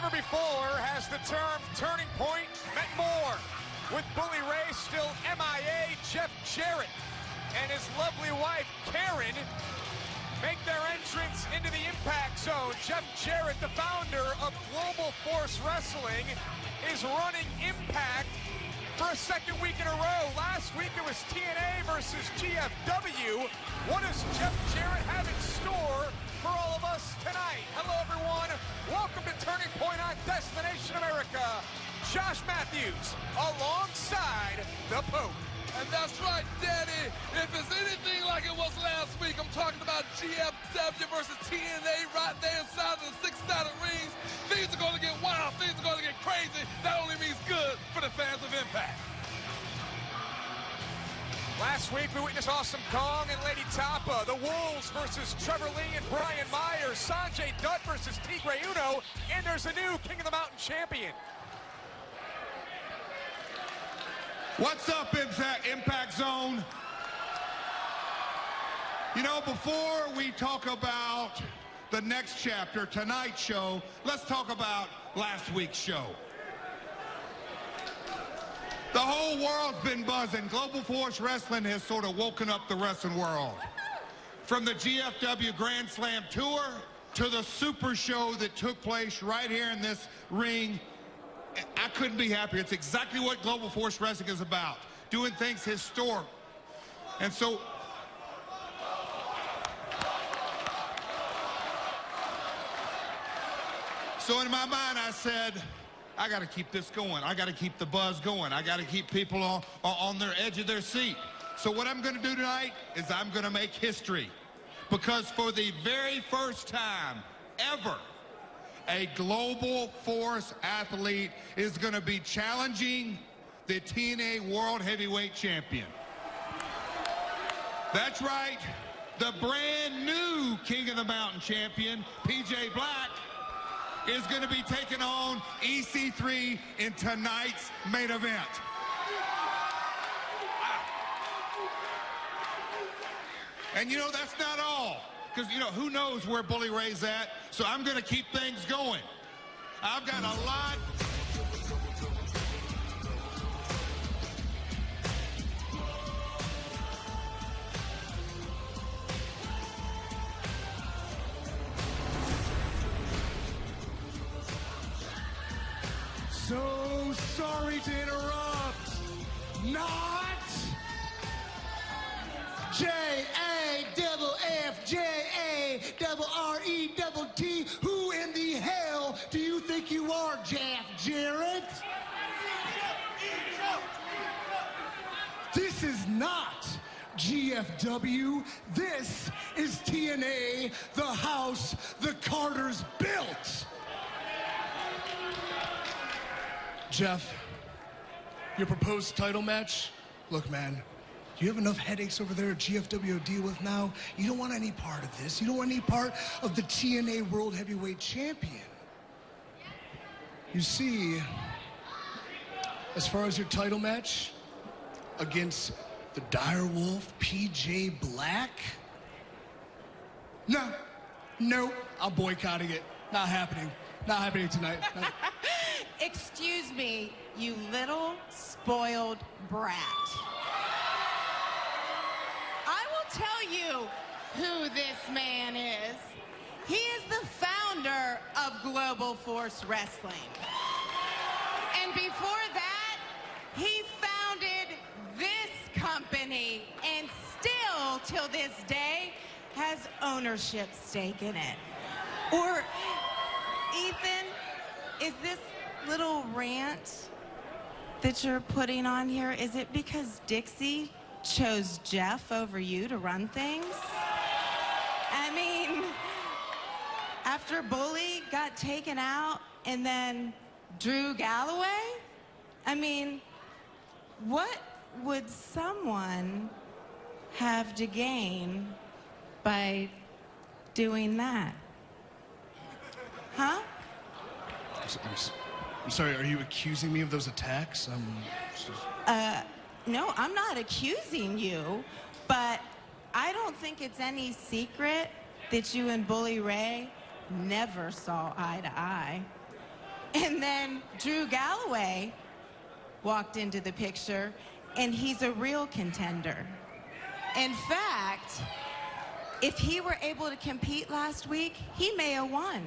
Never before has the term turning point meant more. With Bully Ray still MIA, Jeff Jarrett and his lovely wife, Karen, make their entrance into the Impact Zone. Jeff Jarrett, the founder of Global Force Wrestling, is running Impact for a second week in a row. Last week it was TNA versus GFW. What does Jeff Jarrett have in store for all of us tonight? Hello everyone, welcome to Turning Point on Destination America. Josh Matthews alongside the Pope. And that's right, Daddy. If it's anything like it was last week, I'm talking about GFW versus TNA right there inside of the six-sided rings. Things are going to get wild. Things are going to get crazy. That only means good for the fans of Impact. Last week, we witnessed Awesome Kong and Lady Tapa, the Wolves versus Trevor Lee and Brian Myers, Sanjay Dutt versus Tigre Uno, and there's a new King of the Mountain champion. What's up, Impact Zone? You know, before we talk about the next chapter, tonight's show, let's talk about last week's show. The whole world's been buzzing. Global Force Wrestling has sort of woken up the wrestling world. From the GFW Grand Slam Tour to the Super Show that took place right here in this ring, I couldn't be happier. It's exactly what Global Force Wrestling is about, doing things historic. And so in my mind, I said, I got to keep this going. I got to keep the buzz going. I got to keep people on their edge of their seat. So what I'm going to do tonight is I'm going to make history, because for the very first time ever, a Global Force athlete is going to be challenging the TNA World Heavyweight Champion. That's right, the brand new King of the Mountain champion, PJ Black, is going to be taking on EC3 in tonight's main event. And you know, that's not all. Because, you know, who knows where Bully Ray's at, so I'm going to keep things going. I've got a lot. So sorry to interrupt. Not J-A-F-F-J-A-R-R-E-T-T. Who in the hell do you think you are, Jeff Jarrett? This is not GFW. This is TNA, the house the Carters built. Jeff, your proposed title match? Look, man, you have enough headaches over there at GFW to deal with now. You don't want any part of this. You don't want any part of the TNA World Heavyweight Champion. You see, as far as your title match against the direwolf PJ Black, no, I'm boycotting it. Not happening. Not happening tonight. Excuse me, you little spoiled brat. I will tell you who this man is. He is the founder of Global Force Wrestling. And before that, he founded this company and still, till this day, has ownership stake in it. Or, Ethan, is this little rant that you're putting on here, is it because Dixie chose Jeff over you to run things? I mean, after Bully got taken out and then Drew Galloway, I mean, what would someone have to gain by doing that? Huh? I'm sorry, are you accusing me of those attacks? No, I'm not accusing you, but I don't think it's any secret that you and Bully Ray never saw eye to eye. And then Drew Galloway walked into the picture, and he's a real contender. In fact, if he were able to compete last week, he may have won.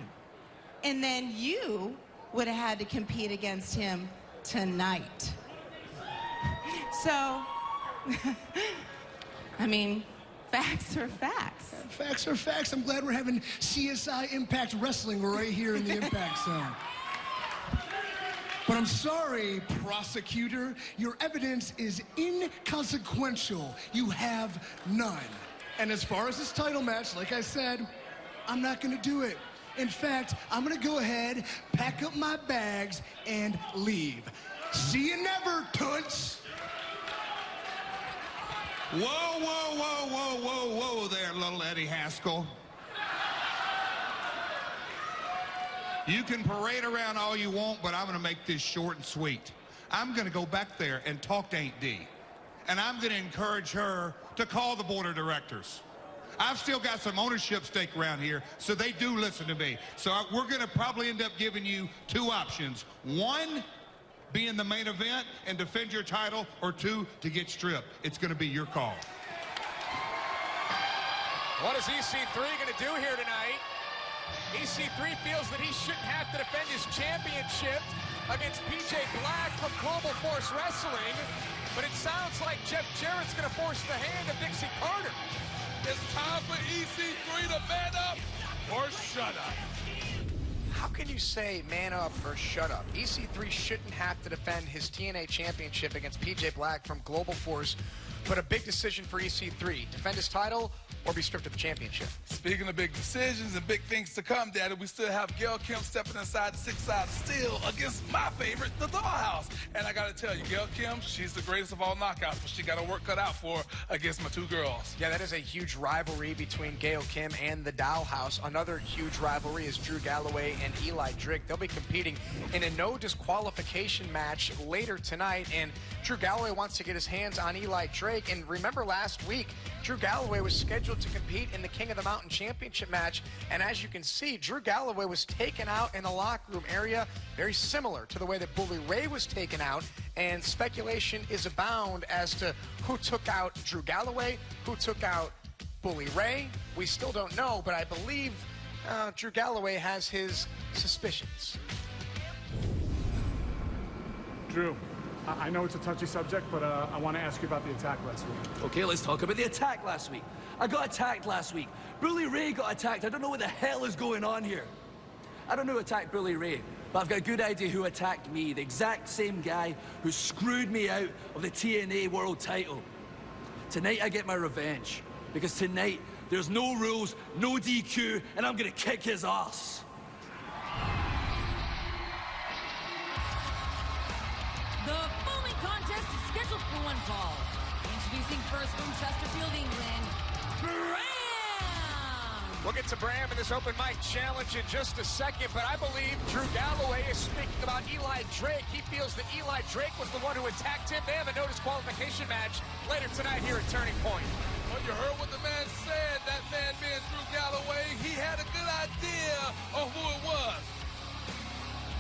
And then you would have had to compete against him tonight. So, I mean, facts are facts. Facts are facts. I'm glad we're having CSI Impact Wrestling right here in the Impact Zone. But I'm sorry, prosecutor, your evidence is inconsequential. You have none. And as far as this title match, like I said, I'm not gonna do it. In fact, I'm gonna go ahead, pack up my bags, and leave. See you never, toots. Whoa, whoa, whoa, whoa, whoa, whoa there, little Eddie Haskell. You can parade around all you want, but I'm going to make this short and sweet. I'm going to go back there and talk to Aunt D. And I'm going to encourage her to call the board of directors. I've still got some ownership stake around here, so they do listen to me. So we're going to probably end up giving you two options. One, be in the main event and defend your title, or two, to get stripped. It's going to be your call. What is EC3 going to do here tonight? EC3 feels that he shouldn't have to defend his championship against PJ Black from Global Force Wrestling, but it sounds like Jeff Jarrett's going to force the hand of Dixie Carter. It's time for EC3 to man up or shut up. How can you say man up or shut up? EC3 shouldn't have to defend his TNA championship against PJ Black from Global Force, but a big decision for EC3. Defend his title or be stripped of the championship. Speaking of big decisions and big things to come, Daddy, we still have Gail Kim stepping inside the six-side steel against my favorite, the Dollhouse. And I got to tell you, Gail Kim, she's the greatest of all knockouts, but she got her work cut out for her against my two girls. Yeah, that is a huge rivalry between Gail Kim and the Dollhouse. Another huge rivalry is Drew Galloway and Eli Drake. They'll be competing in a no disqualification match later tonight, and Drew Galloway wants to get his hands on Eli Drake. And remember last week, Drew Galloway was scheduled to compete in the King of the Mountain Championship match, and as you can see, Drew Galloway was taken out in the locker room area, very similar to the way that Bully Ray was taken out, and speculation is abound as to who took out Drew Galloway, who took out Bully Ray. We still don't know, but I believe Drew Galloway has his suspicions. Drew, I know it's a touchy subject, but I want to ask you about the attack last week. Okay, let's talk about the attack last week. I got attacked last week. Bully Ray got attacked. I don't know what the hell is going on here. I don't know who attacked Bully Ray, but I've got a good idea who attacked me. The exact same guy who screwed me out of the TNA world title. Tonight I get my revenge, because tonight there's no rules, no DQ, and I'm gonna kick his ass. The following contest is scheduled for one fall. Introducing first from Chesterfield, England, Bram! We'll get to Bram in this open mic challenge in just a second, but I believe Drew Galloway is speaking about Eli Drake. He feels that Eli Drake was the one who attacked him. They have a no disqualification match later tonight here at Turning Point. Well, you heard what the man said. That man being Drew Galloway, he had a good idea of who it was.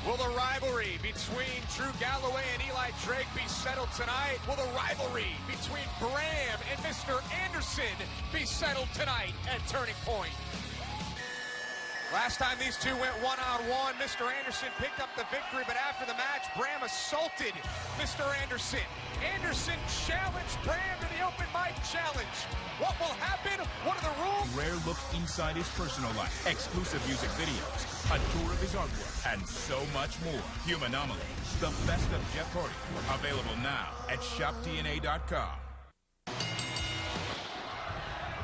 Will the rivalry between Drew Galloway and Eli Drake be settled tonight? Will the rivalry between Bram and Mr. Anderson be settled tonight at Turning Point? Last time these two went one-on-one, Mr. Anderson picked up the victory, but after the match, Bram assaulted Mr. Anderson. Anderson challenged Bram to the open mic challenge. What will happen? What are the rules? Rare look inside his personal life, exclusive music videos, a tour of his artwork, and so much more. Humanomaly, the best of Jeff Hardy, available now at shopdna.com.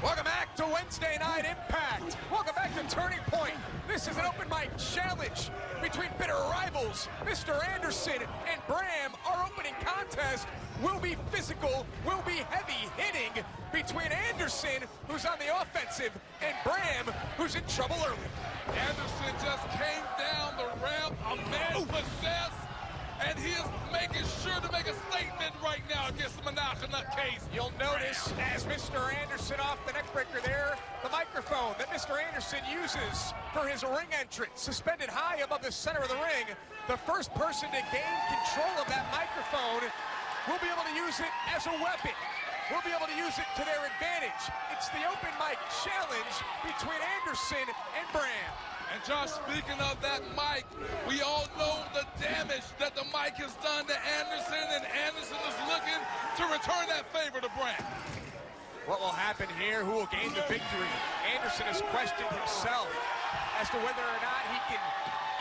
Welcome back to Wednesday Night Impact. Welcome back to Turning Point. This is an open mic challenge between bitter rivals, Mr. Anderson and Bram. Our opening contest will be physical, will be heavy hitting between Anderson, who's on the offensive, and Bram, who's in trouble early. Anderson just came down the ramp, a man possessed, and he is making sure to make a statement right now against the Monarch case. You'll notice as Mr. Anderson off the neck breaker there, the microphone that Mr. Anderson uses for his ring entrance. Suspended high above the center of the ring. The first person to gain control of that microphone will be able to use it as a weapon. Will be able to use it to their advantage. It's the open mic challenge between Anderson and Bram. And Josh, speaking of that mic, we all know the damage that the mic has done to Anderson, and Anderson is looking to return that favor to Bram. What will happen here? Who will gain the victory? Anderson has questioned himself as to whether or not he can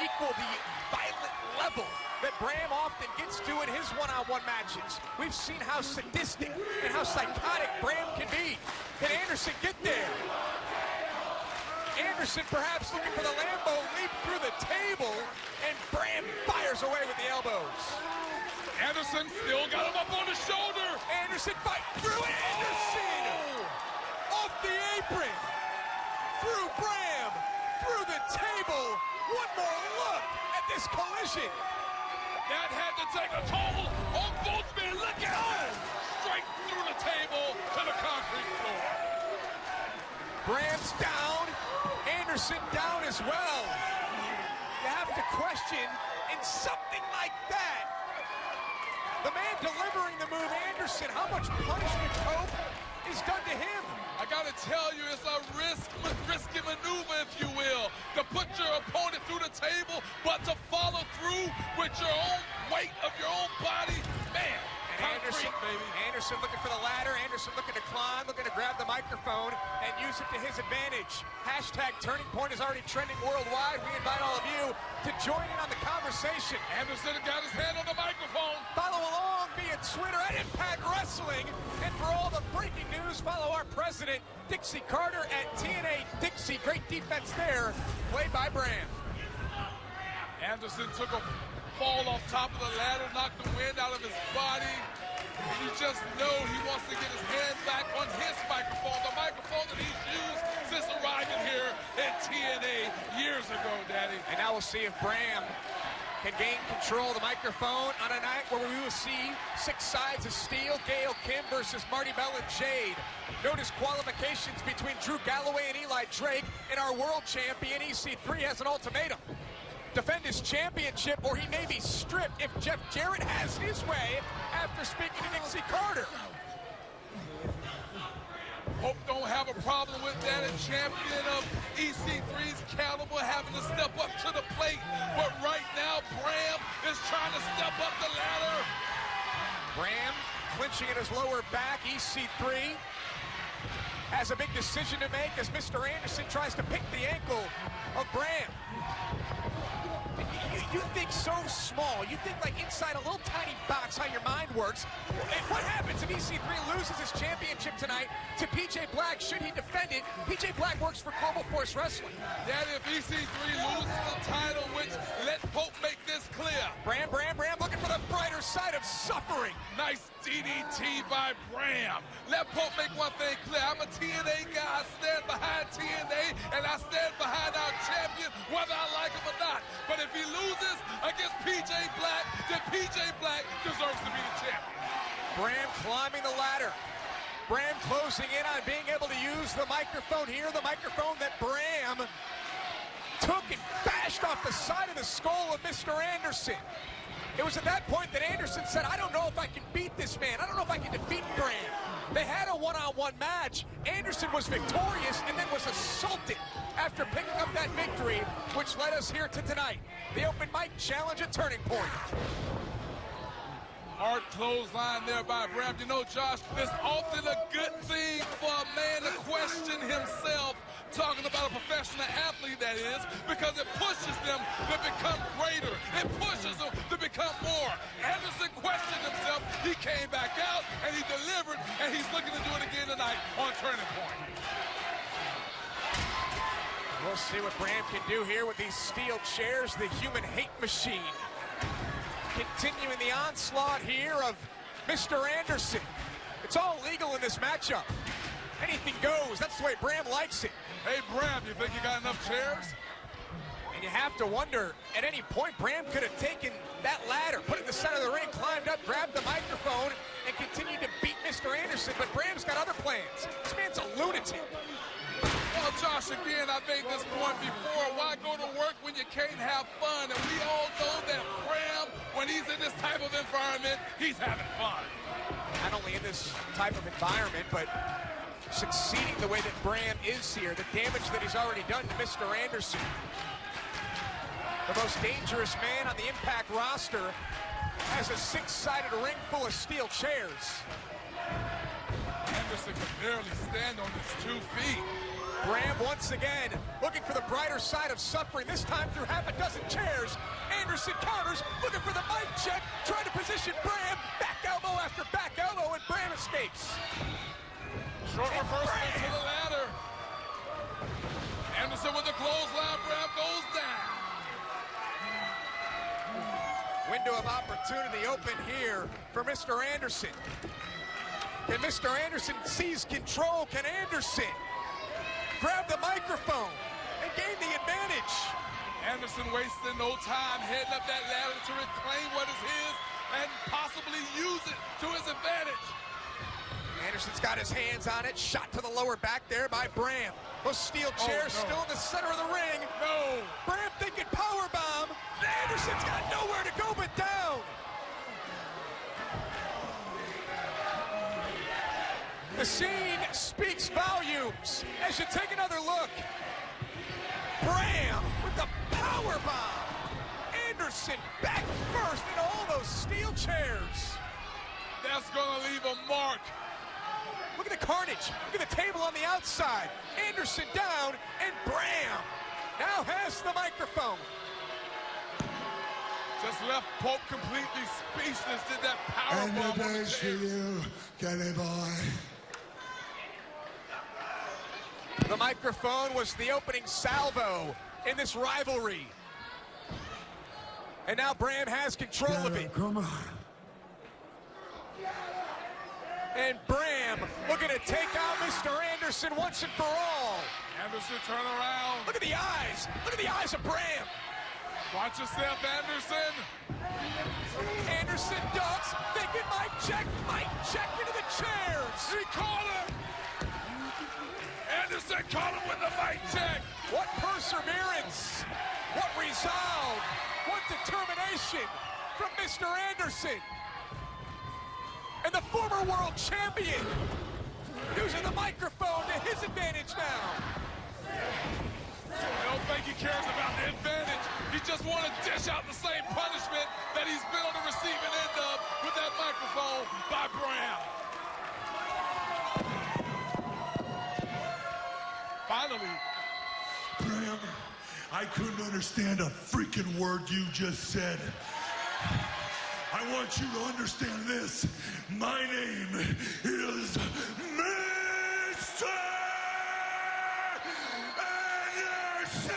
equal the violent level that Bram often gets to in his one-on-one matches. We've seen how sadistic and how psychotic Bram can be. Can Anderson get there? Anderson perhaps looking for the Lambo leap through the table, and Bram fires away with the elbows. Anderson still got him up on the shoulder. Anderson fight through Anderson! Off the apron! Through Bram! Through the table! One more look at this collision! That had to take a toll on both men. Look at it! Straight through the table to the concrete floor. Bram's down. Anderson down as well. You have to question, in something like that, the man delivering the move, Anderson, how much punishment hope is done to him? I gotta tell you, it's a risky maneuver, if you will, to put your opponent through the table, but to follow through with your own weight of your own body, man. Anderson looking for the ladder. Anderson looking to climb, looking to grab the microphone and use it to his advantage. Hashtag Turning Point is already trending worldwide. We invite all of you to join in on the conversation. Anderson got his hand on the microphone. Follow along via Twitter at Impact Wrestling. And for all the breaking news, follow our president, Dixie Carter, at TNA Dixie. Great defense there, played by Bram. Anderson took a fall off top of the ladder, knocked the wind out of his body. And you just know he wants to get his hand back on his microphone, the microphone that he's used since arriving here in TNA years ago, Daddy. And now we'll see if Bram can gain control of the microphone on a night where we will see 6 sides of steel. Gail Kim versus Marty Bell and Jade. No disqualifications between Drew Galloway and Eli Drake. And our world champion, EC3, has an ultimatum. Defend his championship, or he may be stripped if Jeff Jarrett has his way after speaking to Dixie Carter. Hope don't have a problem with that. A champion of EC3's caliber having to step up to the plate. But right now, Bram is trying to step up the ladder. Bram clinching at his lower back. EC3 has a big decision to make as Mr. Anderson tries to pick the ankle of Bram. You think so small. You think like inside a little tiny box how your mind works. And what happens if EC3 loses his championship tonight to PJ Black? Should he defend it? PJ Black works for Global Force Wrestling. That if EC3 loses the title, which let Pope make this clear. Bram looking for the brighter side of suffering. Nice DDT by Bram. Let Pope make one thing clear. I'm a TNA guy. I stand behind TNA, and I stand behind our champion, whether I like him or not. But if he loses against PJ Black, then PJ Black deserves to be the champion. Bram climbing the ladder. Bram closing in on being able to use the microphone here, the microphone that Bram took and bashed off the side of the skull of Mr. Anderson. It was at that point that Anderson said, I don't know if I can beat this man. I don't know if I can defeat Bram. They had a one-on-one match. Anderson was victorious and then was assaulted after picking up that victory, which led us here to tonight. The open mic challenge at Turning Point. Hard clothesline there by Bram. You know, Josh, it's often a good thing for a man to question himself, talking about a professional athlete, that is, because it pushes them to become greater. It pushes them to become more. Anderson questioned himself. He came back out, and he delivered, and he's looking to do it again tonight on Turning Point. We'll see what Bram can do here with these steel chairs, the human hate machine. Continuing the onslaught here of Mr. Anderson. It's all legal in this matchup. Anything goes. That's the way Bram likes it. Hey, Bram, you think you got enough chairs? And you have to wonder, at any point, Bram could have taken that ladder, put it in the center of the ring, climbed up, grabbed the microphone, and continued to beat Mr. Anderson. But Bram's got other plans. This man's a lunatic. Well, Josh, again, I made this point before. Why go to work when you can't have fun? And we all know that Bram, when he's in this type of environment, he's having fun. Not only in this type of environment, but succeeding the way that Bram is here, the damage that he's already done to Mr. Anderson. The most dangerous man on the Impact roster has a six-sided ring full of steel chairs. Anderson can barely stand on his 2 feet. Bram once again looking for the brighter side of suffering, this time through half a dozen chairs. Anderson counters, looking for the mic check, trying to position Bram. Back elbow after back elbow, and Bram escapes. Short reversal into the ladder. Anderson with the clothesline. Bram goes down. Window of opportunity open here for Mr. Anderson. And Mr. Anderson seize control. Can Anderson grab the microphone and gain the advantage? Anderson wasting no time heading up that ladder to reclaim what is his and possibly use it to his advantage. Anderson's got his hands on it. Shot to the lower back there by Bram. Those steel chairs still in the center of the ring. No. Bram thinking powerbomb. Anderson's got nowhere to go but down. The scene speaks volumes as you take another look. Bram with the powerbomb. Anderson back first in all those steel chairs. That's gonna leave a mark. Look at the carnage. Look at the table on the outside. Anderson down, and Bram now has the microphone. Just left Pope completely speechless. Did that powerbomb on the for you, Kenny boy. The microphone was the opening salvo in this rivalry. And now Bram has control of it. Come on. And Bram looking to take out Mr. Anderson once and for all. Anderson turn around. Look at the eyes. Look at the eyes of Bram. Watch yourself, Anderson. Anderson ducks, thinking mic check into the chairs. He caught him. Anderson caught him with the mic check. What perseverance, what resolve, what determination from Mr. Anderson. And the former world champion using the microphone to his advantage now. I don't think he cares about the advantage. He just wants to dish out the same punishment that he's been on the receiving end of with that microphone by Bram. Finally. Bram, I couldn't understand a freaking word you just said. I want you to understand this. My name is Mr. Anderson!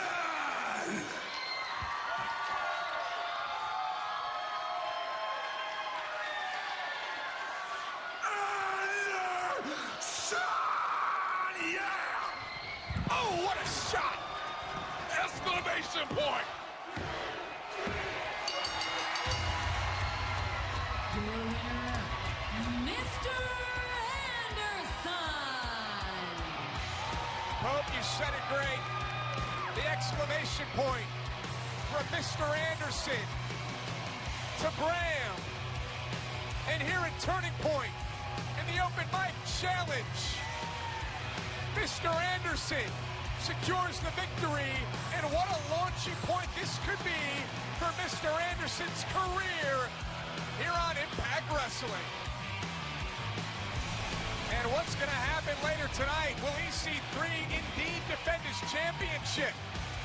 Anderson! Yeah! Oh, what a shot! Exclamation point! Your winner, Mr. Anderson. Hope you said it great. The exclamation point from Mr. Anderson to Bram. And here at Turning Point in the Open Mic Challenge, Mr. Anderson secures the victory. And what a launching point this could be for Mr. Anderson's career here on Impact Wrestling. And what's going to happen later tonight? Will EC3 indeed defend his championship?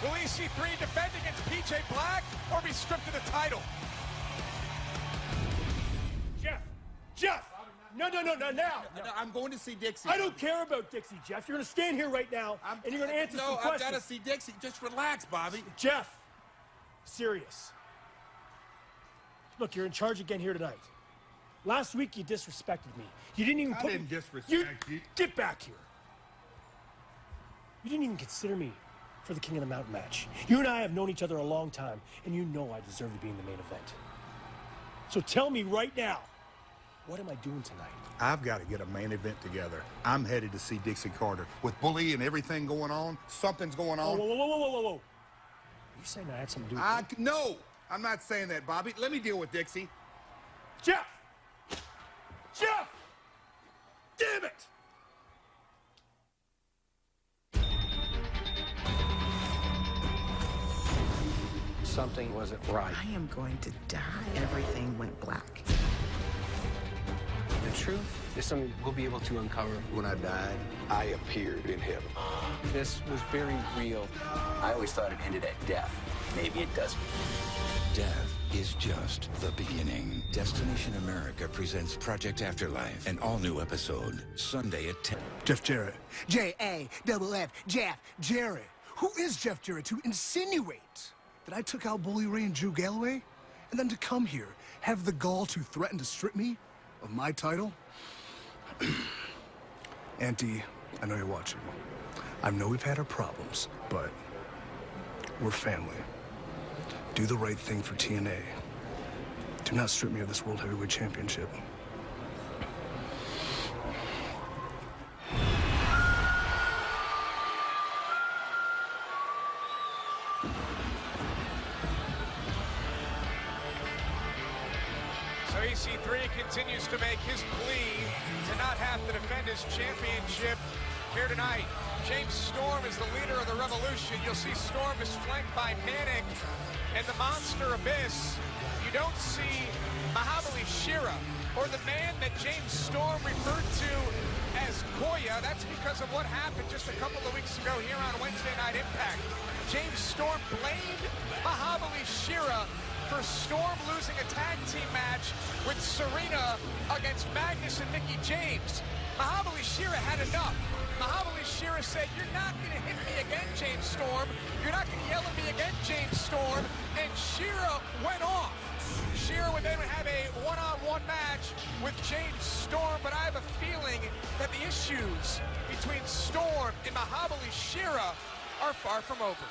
Will EC3 defend against PJ Black or be stripped of the title? Jeff! No, now! I'm going to see Dixie. I don't care about Dixie, Jeff. You're going to stand here right now, and you're going to answer some questions. No, I've got to see Dixie. Just relax, Bobby. Jeff, serious. Look, you're in charge again here tonight. Last week, you disrespected me. You didn't even put me... I didn't disrespect you. Get back here. You didn't even consider me for the King of the Mountain match. You and I have known each other a long time, and you know I deserve to be in the main event. So tell me right now, What am I doing tonight? I've got to get a main event together. I'm headed to see Dixie Carter. With Bully and everything going on, something's going on. Whoa. You saying I had something to do with it? No, I'm not saying that, Bobby. Let me deal with Dixie. Jeff! Damn it! Something wasn't right. I am going to die. Everything went black. The truth is something we'll be able to uncover. When I died, I appeared in heaven. This was very real. I always thought it ended at death. Maybe it doesn't. Death is just the beginning. Destination America presents Project Afterlife, an all-new episode, Sunday at 10. Jeff Jarrett. J-A-F-F, Jeff Jarrett. Who is Jeff Jarrett to insinuate that I took out Bully Ray and Drew Galloway, and then to come here, have the gall to threaten to strip me of my title? Auntie, I know you're watching. I know we've had our problems, but we're family. Do the right thing for TNA. Do not strip me of this World Heavyweight Championship. So EC3 continues to make his plea to not have to defend his championship here tonight. James Storm is the leader of the Revolution. You'll see Storm is flanked by Manic and the Monster Abyss. You don't see Mahabali Shera, or the man that James Storm referred to as Koya. That's because of what happened just a couple of weeks ago here on Wednesday Night Impact. James Storm blamed Mahabali Shera for Storm losing a tag team match with Serena against Magnus and Mickie James. Mahabali Shera had enough. Mahabali Shera said, "You're not going to hit me again, James Storm. You're not going to yell at me again, James Storm." And Shera went off. Shera would then have a one-on-one match with James Storm, but I have a feeling that the issues between Storm and Mahabali Shera are far from over.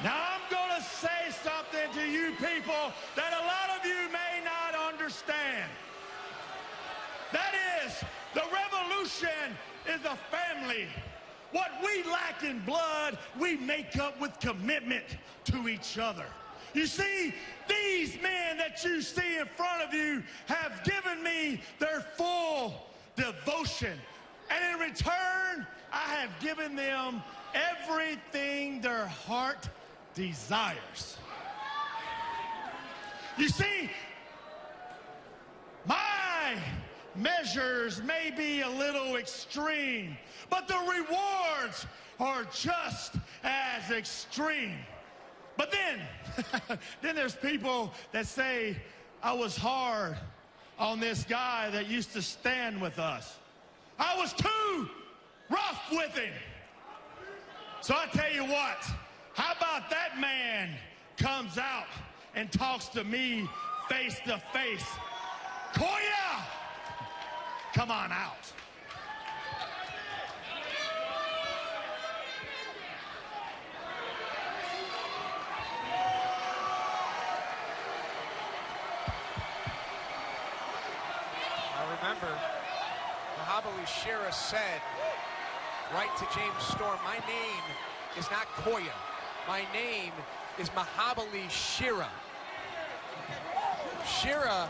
Now I'm going to say something to you people that a lot of you may not understand. That is, the Revolution is a family. What we lack in blood, we make up with commitment to each other. You see, these men that you see in front of you have given me their full devotion. And in return, I have given them everything their heart desires. You see, my measures may be a little extreme, but the rewards are just as extreme. But then, then there's people that say, I was hard on this guy that used to stand with us. I was too rough with him. So I tell you what, how about that man comes out and talks to me face to face? Koya, come on out. Remember, Mahabali Shera said right to James Storm, my name is not Koya. My name is Mahabali Shera. Shera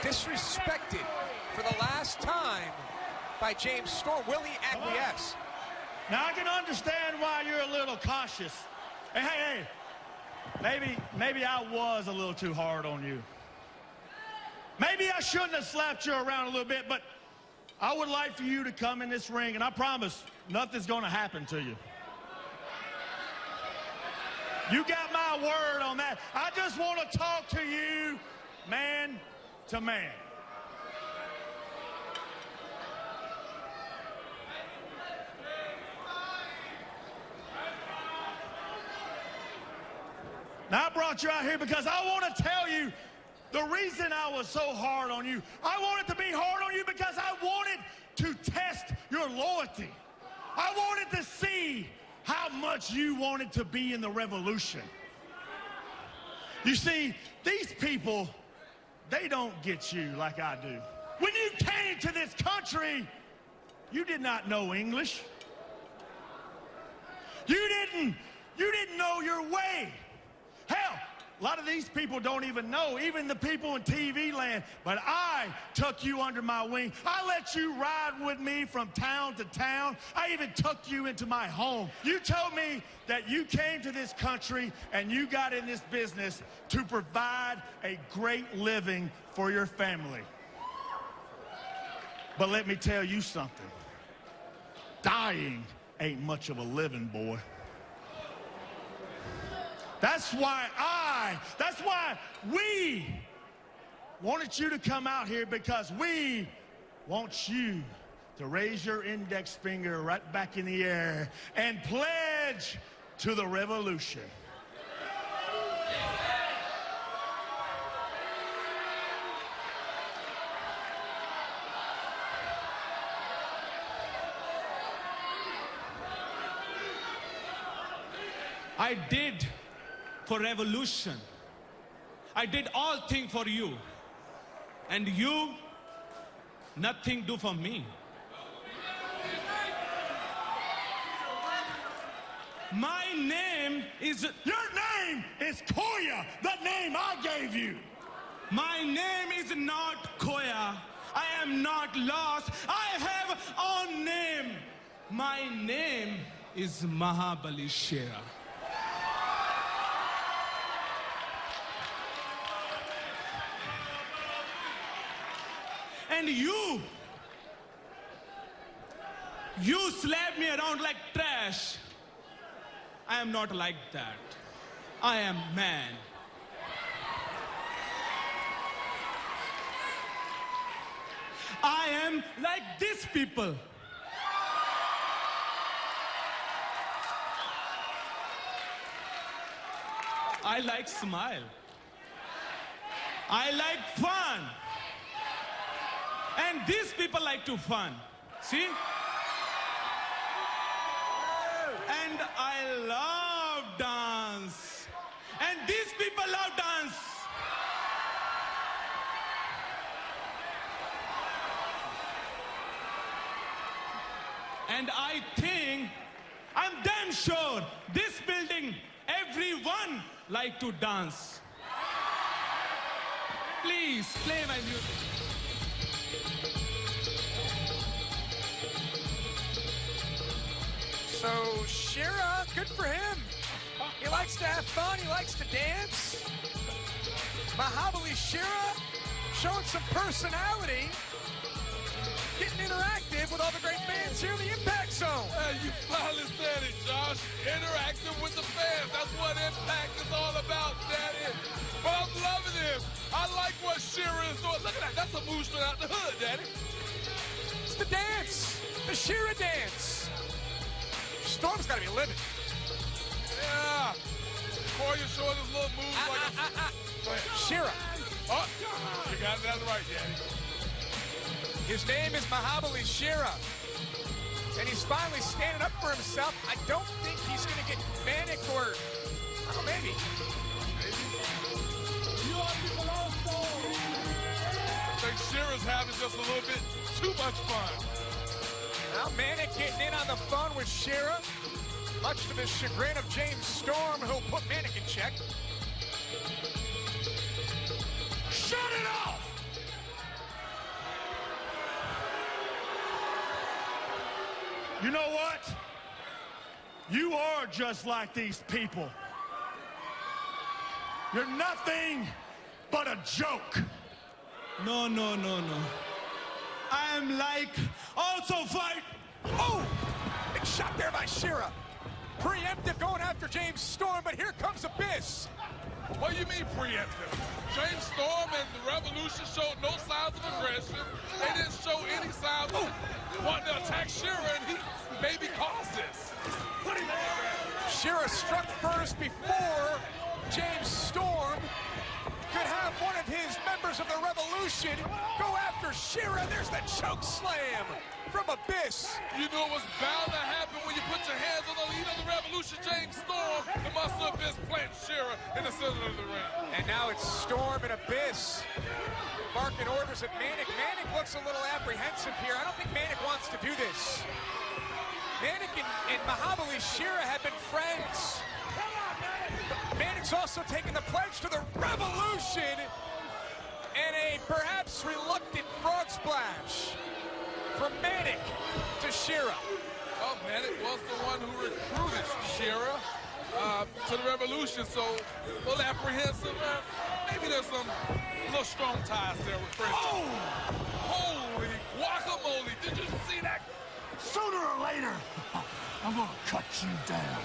disrespected for the last time by James Storm. Will he acquiesce? Now I can understand why you're a little cautious. Hey, maybe I was a little too hard on you. Maybe I shouldn't have slapped you around a little bit, but I would like for you to come in this ring, and I promise nothing's going to happen to you. You got my word on that. I just want to talk to you man to man. Now I brought you out here because I want to tell you the reason I was so hard on you. I wanted to be hard on you because I wanted to test your loyalty. I wanted to see how much you wanted to be in the Revolution. You see, these people they don't get you like I do. When you came to this country, you did not know English. You didn't know your way. Hell, a lot of these people don't even know, even the people in TV land. But I took you under my wing. I let you ride with me from town to town. I even took you into my home. You told me that you came to this country and you got in this business to provide a great living for your family. But let me tell you something. Dying ain't much of a living, boy. That's why we wanted you to come out here, because we want you to raise your index finger right back in the air and pledge to the revolution. I did for revolution. I did all things for you. And you, nothing do for me. My name is... Your name is Koya, the name I gave you. My name is not Koya. I am not lost. I have own name. My name is Mahabali Shera. And you slap me around like trash. I am not like that. I am man. I am like these people. I like smile. I like fun. And these people like to fun. See? And I love dance. And these people love dance. And I think, I'm damn sure, this building, everyone like to dance. Please, play my music. So, Shera, good for him. He likes to have fun. He likes to dance. Mahabali Shera showing some personality, getting interactive with all the great fans here in the Impact Zone. Hey, you finally said it, Josh. Interactive with the fans. That's what Impact is all about, Daddy. But I'm loving this. I like what Shera is doing. Look at that. That's a move straight out the hood, Daddy. It's the dance. The Shera dance. Storm's got to be living. Yeah. Koya showing his little moves Shera. Oh, you got that right, Daddy. His name is Mahabali Shera. And he's finally standing up for himself. I don't think he's going to get manic or, oh, maybe. I think Shera's having just a little bit too much fun. Now Manic getting in on the phone with Shera, much to the chagrin of James Storm, who'll put Manic in check. Shut it off! You know what? You are just like these people. You're nothing but a joke. No, no, no, no. I am like, also fight. Oh! Big shot there by Shera. Preemptive going after James Storm, but here comes Abyss. What do you mean preemptive? James Storm and the Revolution showed no signs of aggression. They didn't show any signs of wanting to attack Shera, and he maybe caused this. Shera struck first before James Storm could have one of his members of the Revolution go after Shera. There's the choke slam from Abyss. You know what's bound to happen when you put your hands on the lead of the Revolution, James Storm. The Monster Abyss plant Shera in the center of the ring. And now it's Storm and Abyss barking orders at Manic. Manic looks a little apprehensive here. I don't think Manic wants to do this. Manic and Mahabali Shera have been friends. Manic's also taken the pledge to the Revolution and a perhaps reluctant frog splash from Manic to Shera. Oh, Manic was the one who recruited Shera to the Revolution, so a little apprehensive. Maybe there's some little strong ties there with friendship. Oh! Holy guacamole, did you see that? Sooner or later, I'm gonna cut you down.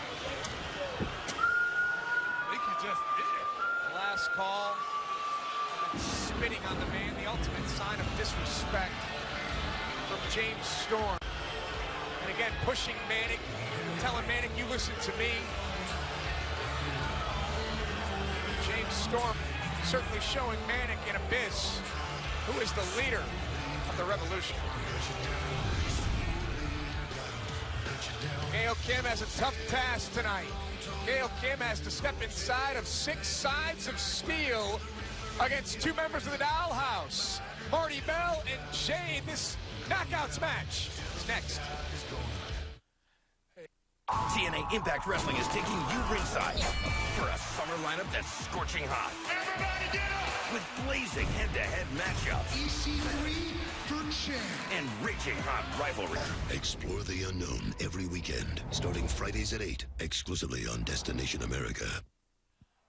I think he just did. Last call. Spitting on the man, the ultimate sign of disrespect from James Storm. And again, pushing Manic, telling Manic, you listen to me. James Storm certainly showing Manic and Abyss who is the leader of the Revolution. Gail Kim has a tough task tonight. Gail Kim has to step inside of 6 sides of steel against 2 members of the Dollhouse, Marty Bell and Jade. This knockouts match is next. TNA Impact Wrestling is taking you ringside for a summer lineup that's scorching hot. Everybody get up! With blazing head-to-head matchups. EC3 for champ. And raging hot rivalry. Explore the unknown every weekend, starting Fridays at 8, exclusively on Destination America.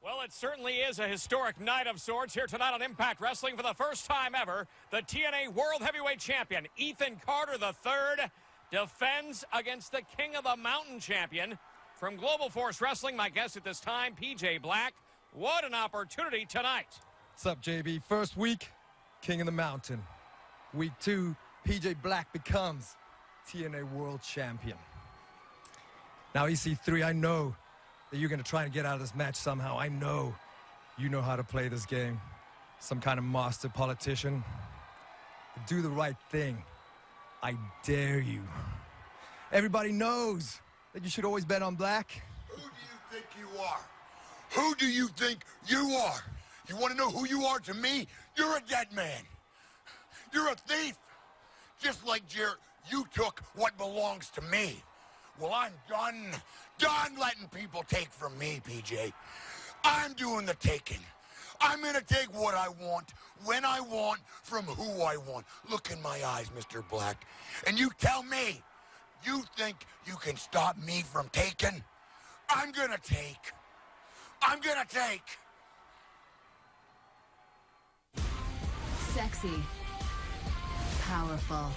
Well, it certainly is a historic night of sorts here tonight on Impact Wrestling. For the first time ever, the TNA World Heavyweight Champion, Ethan Carter III, defends against the King of the Mountain champion. From Global Force Wrestling, my guest at this time, PJ Black. What an opportunity tonight. What's up, JB? First week, King of the Mountain. Week 2, PJ Black becomes TNA World Champion. Now, EC3, I know that you're going to try and get out of this match somehow. I know you know how to play this game. Some kind of master politician. Do the right thing. I dare you. Everybody knows that you should always bet on black. Who do you think you are? Who do you think you are? You want to know who you are to me? You're a dead man. You're a thief. Just like Jarrett, you took what belongs to me. Well, I'm done letting people take from me, PJ. I'm doing the taking. I'm going to take what I want, when I want, from who I want. Look in my eyes, Mr. Black, and you tell me, you think you can stop me from taking? I'm going to take. I'm going to take. Sexy. Powerful.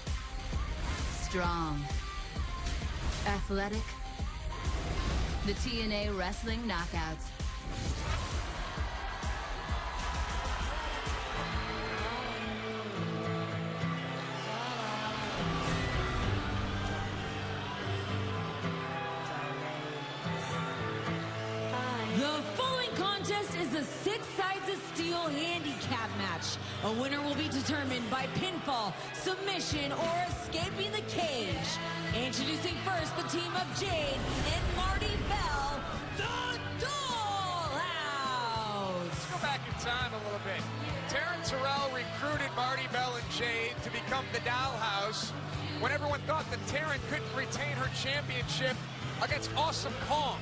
Strong. Athletic. The TNA Wrestling Knockouts. The following contest is a 6 sides of steel handicap match. A winner will be determined by pinfall, submission, or escaping the cage. Introducing first the team of Jade and Marty Bell, the Dollhouse. Let's go back in time a little bit. Terrence Terrell recruited Marty Bell and Jade to become the Dollhouse when everyone thought that Taryn couldn't retain her championship against Awesome Kong.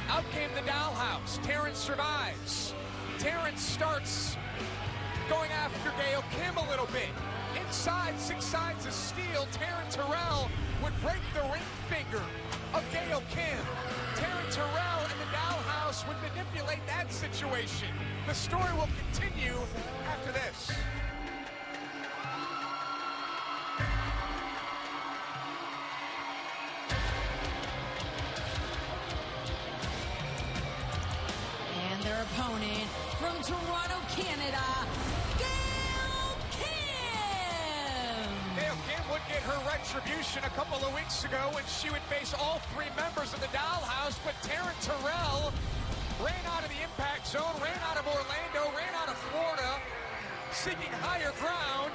Out came the Dollhouse. Terrence survives. Terrence starts going after Gail Kim a little bit. Inside 6 sides of steel, Terrence Terrell would break the ring finger of Gail Kim. Terrence Terrell and the Dollhouse would manipulate that situation. The story will continue after this. And their opponent from Toronto, Canada, Gail Kim. Gail Kim would get her retribution a couple of weeks ago when she would face all 3 members of the Dollhouse, but Terrence Terrell ran out of the impact zone, ran out of Orlando, ran out of Florida, seeking higher ground.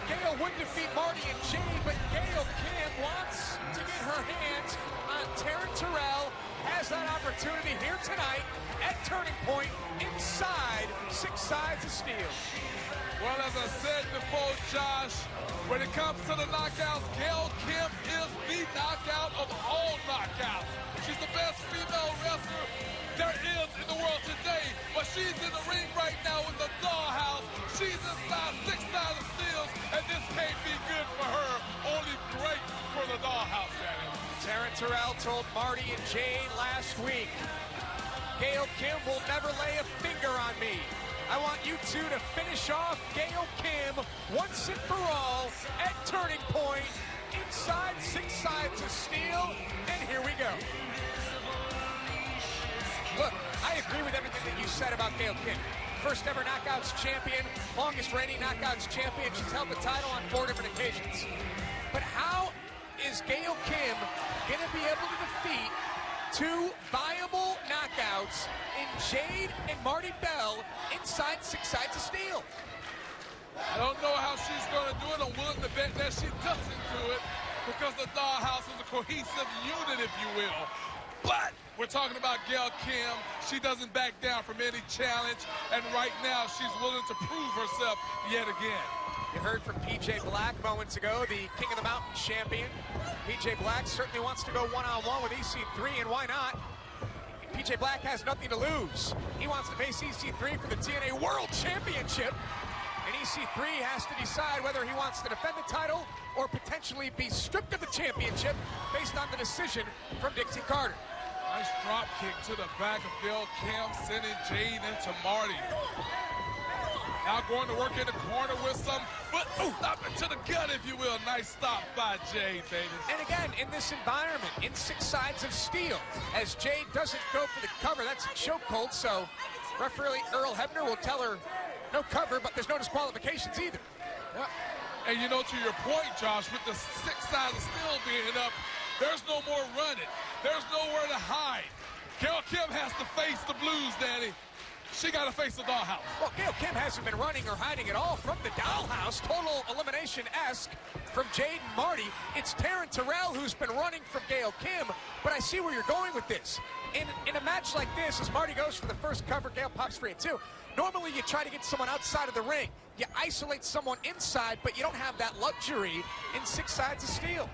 Gail would defeat Marty and Jade, but Gail Kim wants to get her hands on Taryn Terrell. Has that opportunity here tonight at Turning Point inside 6 Sides of Steel. Well, as I said before, Josh, when it comes to the knockouts, Gail Kim is the knockout of all knockouts. She's the best female wrestler there is in the world today, but she's in the ring right now with the Dollhouse. She's inside 6 Sides of Steel, and this can't be good for her. Only great for the Dollhouse, Danny. Taryn Terrell told Marty and Jade last week, Gail Kim will never lay a finger on me. I want you two to finish off Gail Kim once and for all at Turning Point inside 6 Sides of Steel, and here we go. Look, I agree with everything that you said about Gail Kim. First ever Knockouts champion, longest reigning Knockouts champion. She's held the title on 4 different occasions. But how is Gail Kim going to be able to defeat 2 viable knockouts in Jade and Marty Bell inside 6 Sides of Steel? I don't know how she's going to do it. I'm willing to bet that she doesn't do it because the Dollhouse is a cohesive unit, if you will. But we're talking about Gail Kim. She doesn't back down from any challenge, and right now she's willing to prove herself yet again. You heard from PJ Black moments ago, the King of the Mountain champion. PJ Black certainly wants to go one-on-one with EC3, and why not? PJ Black has nothing to lose. He wants to face EC3 for the TNA World Championship, and EC3 has to decide whether he wants to defend the title or potentially be stripped of the championship based on the decision from Dixie Carter. Nice drop kick to the back of Gail Kim, sending Jade into Marty. Now going to work in the corner with some foot stopping to the gut, if you will. Nice stop by Jade, baby. And again, in this environment, in 6 Sides of Steel, as Jade doesn't go for the cover, that's a chokehold, so referee Earl Hebner will tell her no cover, but there's no disqualifications either. Yeah. And you know, to your point, Josh, with the 6 Sides of Steel being up, there's no more running. There's nowhere to hide. Gail Kim has to face the Blues, Danny. She got to face the Dollhouse. Well, Gail Kim hasn't been running or hiding at all from the Dollhouse. Total elimination-esque from Jade and Marty. It's Taryn Terrell who's been running from Gail Kim, but I see where you're going with this. In a match like this, as Marty goes for the first cover, Gail pops free at 2. Normally, you try to get someone outside of the ring. You isolate someone inside, but you don't have that luxury in 6 Sides of Steel.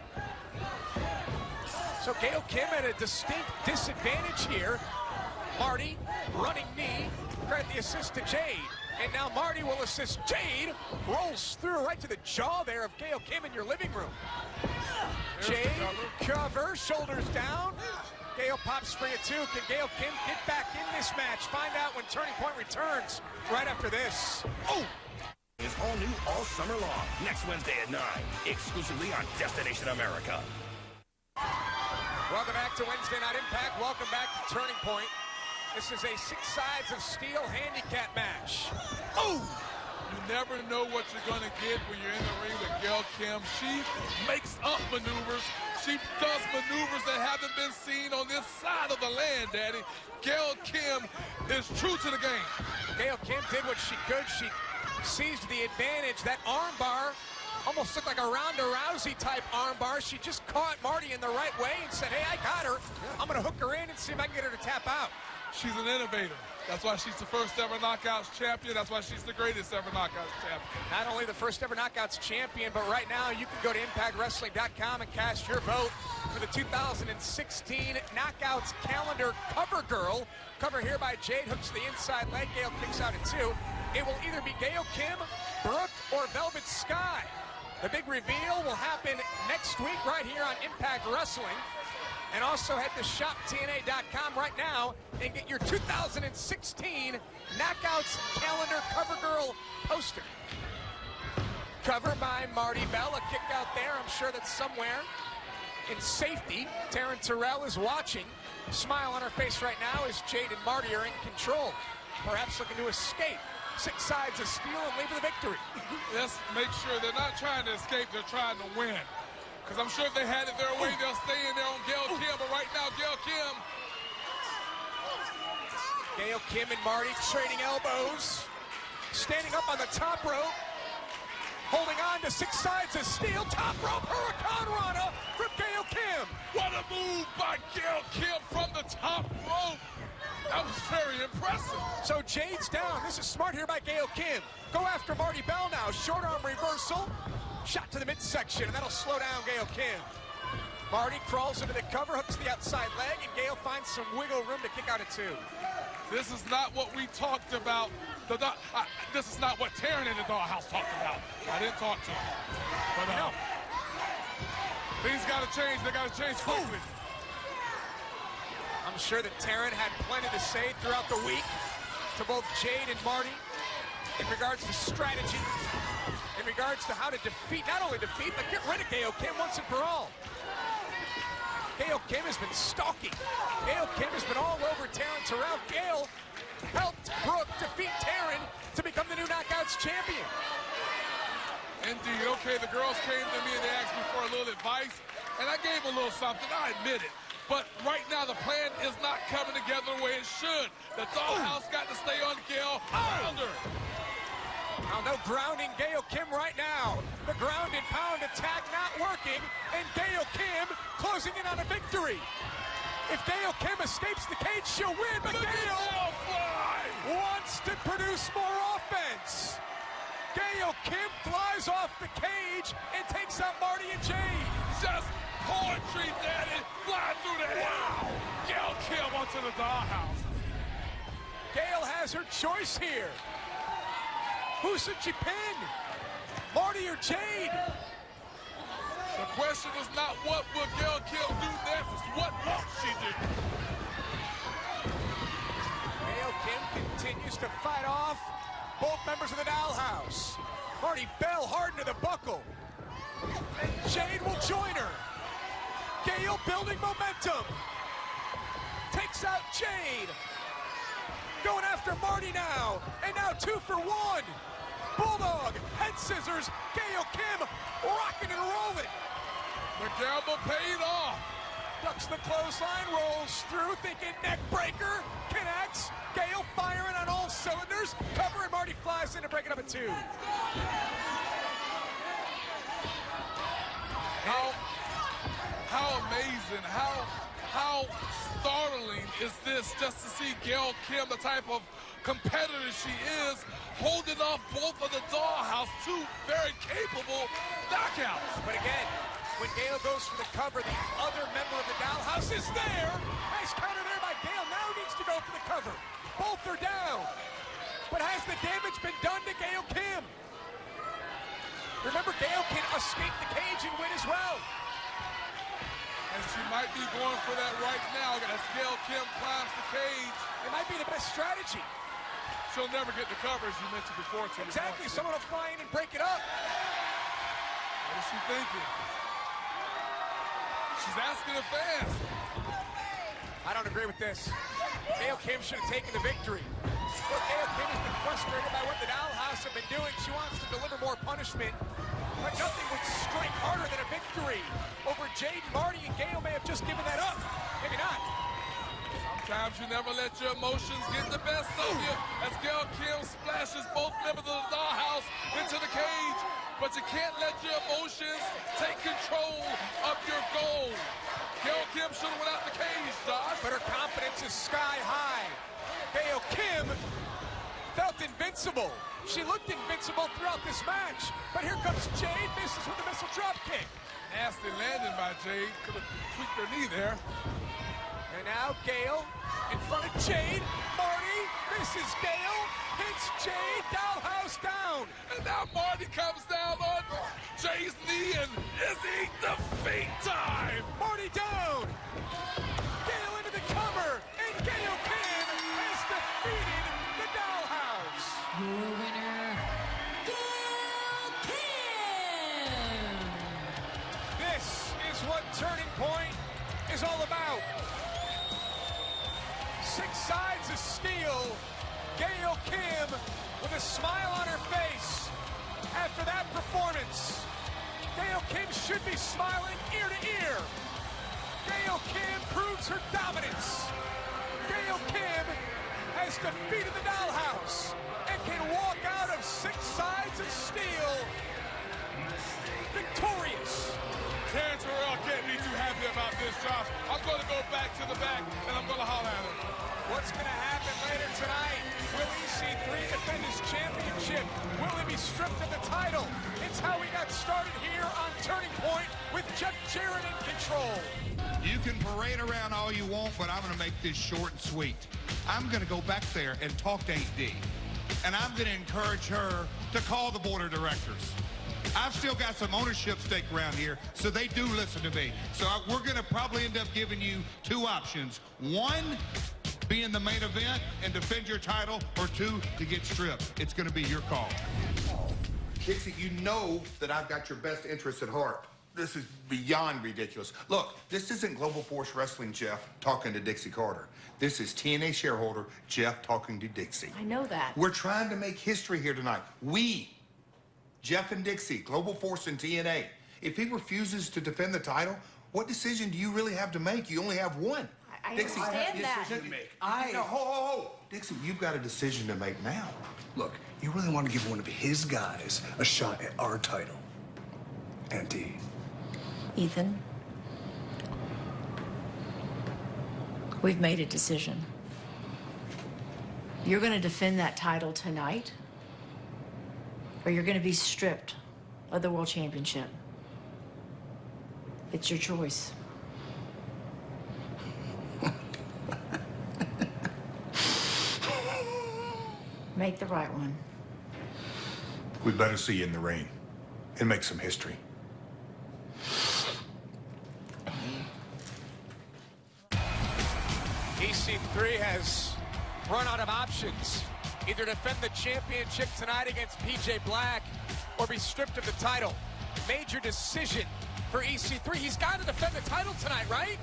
So Gail Kim at a distinct disadvantage here. Marty, running knee, credit the assist to Jade. And now Marty will assist Jade. Rolls through right to the jaw there of Gail Kim in your living room. Jade, cover, shoulders down. Gail pops free at 2. Can Gail Kim get back in this match? Find out when Turning Point returns right after this. Oh! Is all new all summer long. Next Wednesday at 9. Exclusively on Destination America. Welcome back to Wednesday Night Impact. Welcome back to Turning Point. This is a 6 Sides of Steel handicap match. Oh! You never know what you're going to get when you're in the ring with Gail Kim. She makes up maneuvers. She does maneuvers that haven't been seen on this side of the land, Daddy. Gail Kim is true to the game. Gail Kim did what she could. She seized the advantage. That armbar almost looked like a Ronda Rousey type armbar. She just caught Marty in the right way and said, hey, I got her. I'm going to hook her in and see if I can get her to tap out. She's an innovator. That's why she's the first ever Knockouts champion. That's why she's the greatest ever Knockouts champion. Not only the first ever Knockouts champion, but right now you can go to ImpactWrestling.com and cast your vote for the 2016 Knockouts calendar cover girl. Cover here by Jade, hooks the inside leg. Gail kicks out at 2. It will either be Gail Kim, Brooke, or Velvet Sky. The big reveal will happen next week right here on Impact Wrestling. And also head to shoptna.com right now and get your 2016 Knockouts calendar cover girl poster. Cover by Marty Bell, a kick out there. I'm sure that somewhere in safety, Taryn Terrell is watching. Smile on her face right now as Jade and Marty are in control. Perhaps looking to escape 6 Sides of Steel and leave with a victory. Let's make sure they're not trying to escape, they're trying to win. Because I'm sure if they had it their way, they'll stay in there on Gail Kim. But right now, Gail Kim and Marty trading elbows. standing up on the top rope, holding on to 6 sides of steel. Top rope Hurricane Rana from Gail Kim. What a move by Gail Kim from the top rope. That was very impressive. So Jade's down. This is smart here by Gail Kim. Go after Marty Bell now. Short arm reversal. Shot to the midsection, and that'll slow down Gail Kim. Marty crawls into the cover, hooks the outside leg, and Gail finds some wiggle room to kick out at 2. This is not what we talked about. This is not what Taryn in the Dollhouse talked about. I didn't talk to him. But things got to change. They got to change quickly. I'm sure that Taryn had plenty to say throughout the week to both Jade and Marty in regards to strategy, in regards to how to defeat, not only defeat, but get rid of Gail Kim once and for all. Gail Kim has been stalking. Gail Kim has been all over Taryn Terrell. Gail helped Brooke defeat Taryn to become the new Knockouts champion. Indeed. Okay, the girls came to me and they asked me for a little advice, and I gave a little something. I admit it. But right now, the plan is not coming together the way it should. The Dollhouse got to stay on Gail. Around her. Now, no grounding Gail Kim right now. The ground and pound attack not working, and Gail Kim closing in on a victory. If Gail Kim escapes the cage, she'll win, but Gail wants to produce more offense. Gail Kim flies off the cage and takes out Marty and Jade. Just poetry, Daddy, flying through the air. Wow. Gail Kim onto the Dollhouse. Gail has her choice here. Who should she pin? Marty or Jade? The question is not what will Gail Kim do next, it's what won't she do? Gail Kim continues to fight off both members of the Dollhouse. Marty Bell hard into the buckle. And Jade will join her. Gail building momentum. Takes out Jade. Going after Marty now. And now 2 for 1. Bulldog, head scissors. Gail Kim rocking and rolling. The gamble paid off. Ducks the clothesline, rolls through, thinking neck breaker. Connects. Gail firing on all cylinders. Cover, and Marty flies in to break it up at 2. How amazing, how startling is this just to see Gail Kim, the type of competitor she is, holding off both of the Dollhouse, 2 very capable knockouts. But again, when Gail goes for the cover, the other member of the Dollhouse is there. Nice counter there by Gail. Now needs to go for the cover. Both are down. But has the damage been done to Gail Kim? Remember, Gail can escape the cage and win as well. And she might be going for that right now as Gail Kim climbs the cage. It might be the best strategy. She'll never get the cover, as you mentioned before. Exactly. Someone will fly in and break it up. What is she thinking? She's asking the fans. I don't agree with this. Gail Kim should have taken the victory. Well, Gail Kim has been frustrated by what the Dollhouse have been doing. She wants to deliver more punishment. But nothing would strike harder than a victory over Jade, Marty, and Gail may have just given that up. Maybe not. Sometimes you never let your emotions get the best of you as Gail Kim splashes both members of the Dollhouse into the cage. But you can't let your emotions take control of your goal. Gail Kim should have went out the cage, Josh. But her confidence is sky high. Gail Kim felt invincible. She looked invincible throughout this match. But here comes Jade, misses with a missile drop kick. Nasty landing by Jade. Could have tweaked her knee there. And now Gail in front of Jade. Marty misses Gail, hits Jade, Dollhouse down. And now Marty comes down on Jade's knee, and is he defeat time? Marty down. Gail into the cover, and Gail Kim has defeated the Dollhouse. Your winner, Gail Kim. This is what Turning Point is all about. 6 sides of steel. Gail Kim with a smile on her face after that performance. Gail Kim should be smiling ear to ear. Gail Kim proves her dominance. Gail Kim has defeated the Dollhouse and can walk out about this, Josh. I'm going to go back to the back, and I'm going to holler at him. What's going to happen later tonight? Will EC3 defend his championship? Will he be stripped of the title? It's how we got started here on Turning Point with Jeff Jarrett in control. You can parade around all you want, but I'm going to make this short and sweet. I'm going to go back there and talk to 8D. And I'm going to encourage her to call the board of directors. I've still got some ownership stake around here, so they do listen to me. So we're going to probably end up giving you two options. One, be in the main event and defend your title, or two, to get stripped. It's going to be your call. Dixie, you know that I've got your best interests at heart. This is beyond ridiculous. Look, this isn't Global Force Wrestling Jeff talking to Dixie Carter. This is TNA shareholder Jeff talking to Dixie. I know that. We're trying to make history here tonight. We, Jeff and Dixie, Global Force and TNA. If he refuses to defend the title, what decision do you really have to make? You only have one. I Dixie, understand that. decision to make. No, ho. Dixie, you've got a decision to make now. Look, you really want to give one of his guys a shot at our title. Auntie. Ethan, we've made a decision. You're going to defend that title tonight, or you're going to be stripped of the World Championship. It's your choice. Make the right one. We better see you in the ring and make some history. EC3 has run out of options. Either defend the championship tonight against PJ Black or be stripped of the title. Major decision for EC3. He's got to defend the title tonight, right?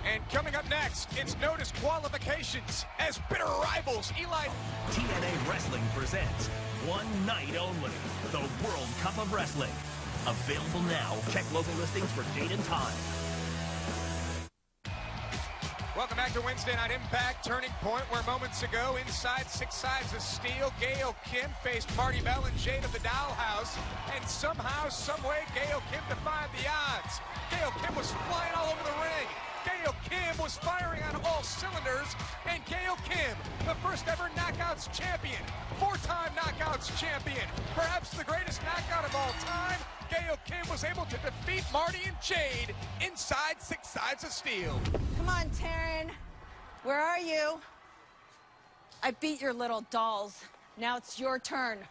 And coming up next, it's no disqualifications as bitter rivals Eli. TNA Wrestling presents one night only, the World Cup of Wrestling. Available now. Check local listings for date and time. Welcome back to Wednesday Night Impact, Turning Point, where moments ago, inside Six Sides of Steel, Gail Kim faced Marty Bell and Jade of the Dollhouse, and somehow, someway, Gail Kim defied the odds. Gail Kim was flying all over the ring. Gail Kim was firing on all cylinders, and Gail Kim, the first ever Knockouts champion, four-time Knockouts champion, perhaps the greatest knockout of all time, Gail Kim was able to defeat Marty and Jade inside Six Sides of Steel. Come on, Taryn. Where are you? I beat your little dolls. Now it's your turn.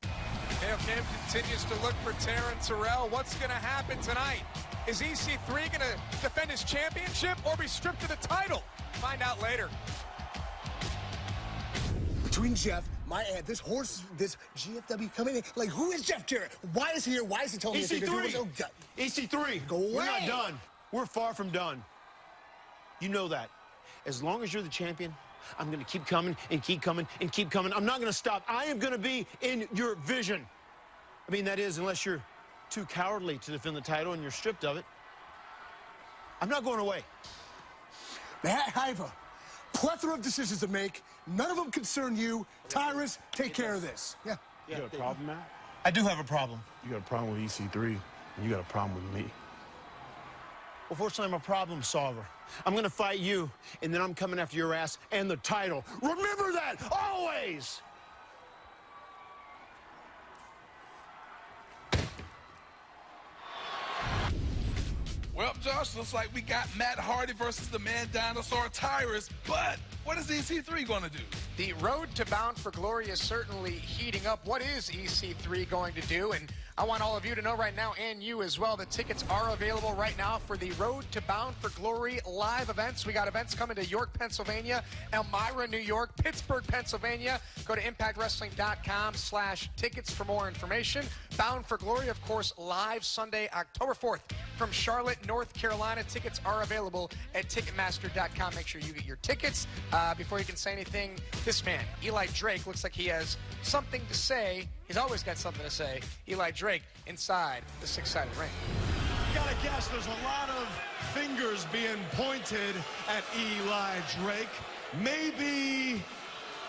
Gail Kim continues to look for Taryn Terrell. What's going to happen tonight? Is EC3 going to defend his championship or be stripped of the title? Find out later. Between Jeff, my aunt, this horse, this GFW coming in, like, who is Jeff Jarrett? Why is he here? Why is he telling me to do this? Oh, God. EC3, go away. We're not done. We're far from done. You know that. As long as you're the champion, I'm going to keep coming and keep coming and keep coming. I'm not going to stop. I am going to be in your vision. I mean, that is, unless you're too cowardly to defend the title and you're stripped of it. I'm not going away. Man, I have a plethora of decisions to make. None of them concern you. Tyrus, take care of this. Yeah. You got a problem, Matt? I do have a problem. You got a problem with EC3, and you got a problem with me. Well, fortunately, I'm a problem solver. I'm going to fight you, and then I'm coming after your ass and the title. Remember that, always! Well, Josh, looks like we got Matt Hardy versus the man dinosaur Tyrus, but what is EC3 going to do? The road to Bound for Glory is certainly heating up. What is EC3 going to do? And I want all of you to know right now, and you as well, the tickets are available right now for the Road to Bound for Glory live events. We got events coming to York, Pennsylvania, Elmira, New York, Pittsburgh, Pennsylvania. Go to impactwrestling.com/tickets for more information. Bound for Glory, of course, live Sunday, October 4th from Charlotte, North Carolina. Tickets are available at Ticketmaster.com. Make sure you get your tickets. Before you can say anything, this man, Eli Drake, looks like he has something to say. He's always got something to say. Eli Drake inside the six-sided ring. You gotta guess there's a lot of fingers being pointed at Eli Drake. Maybe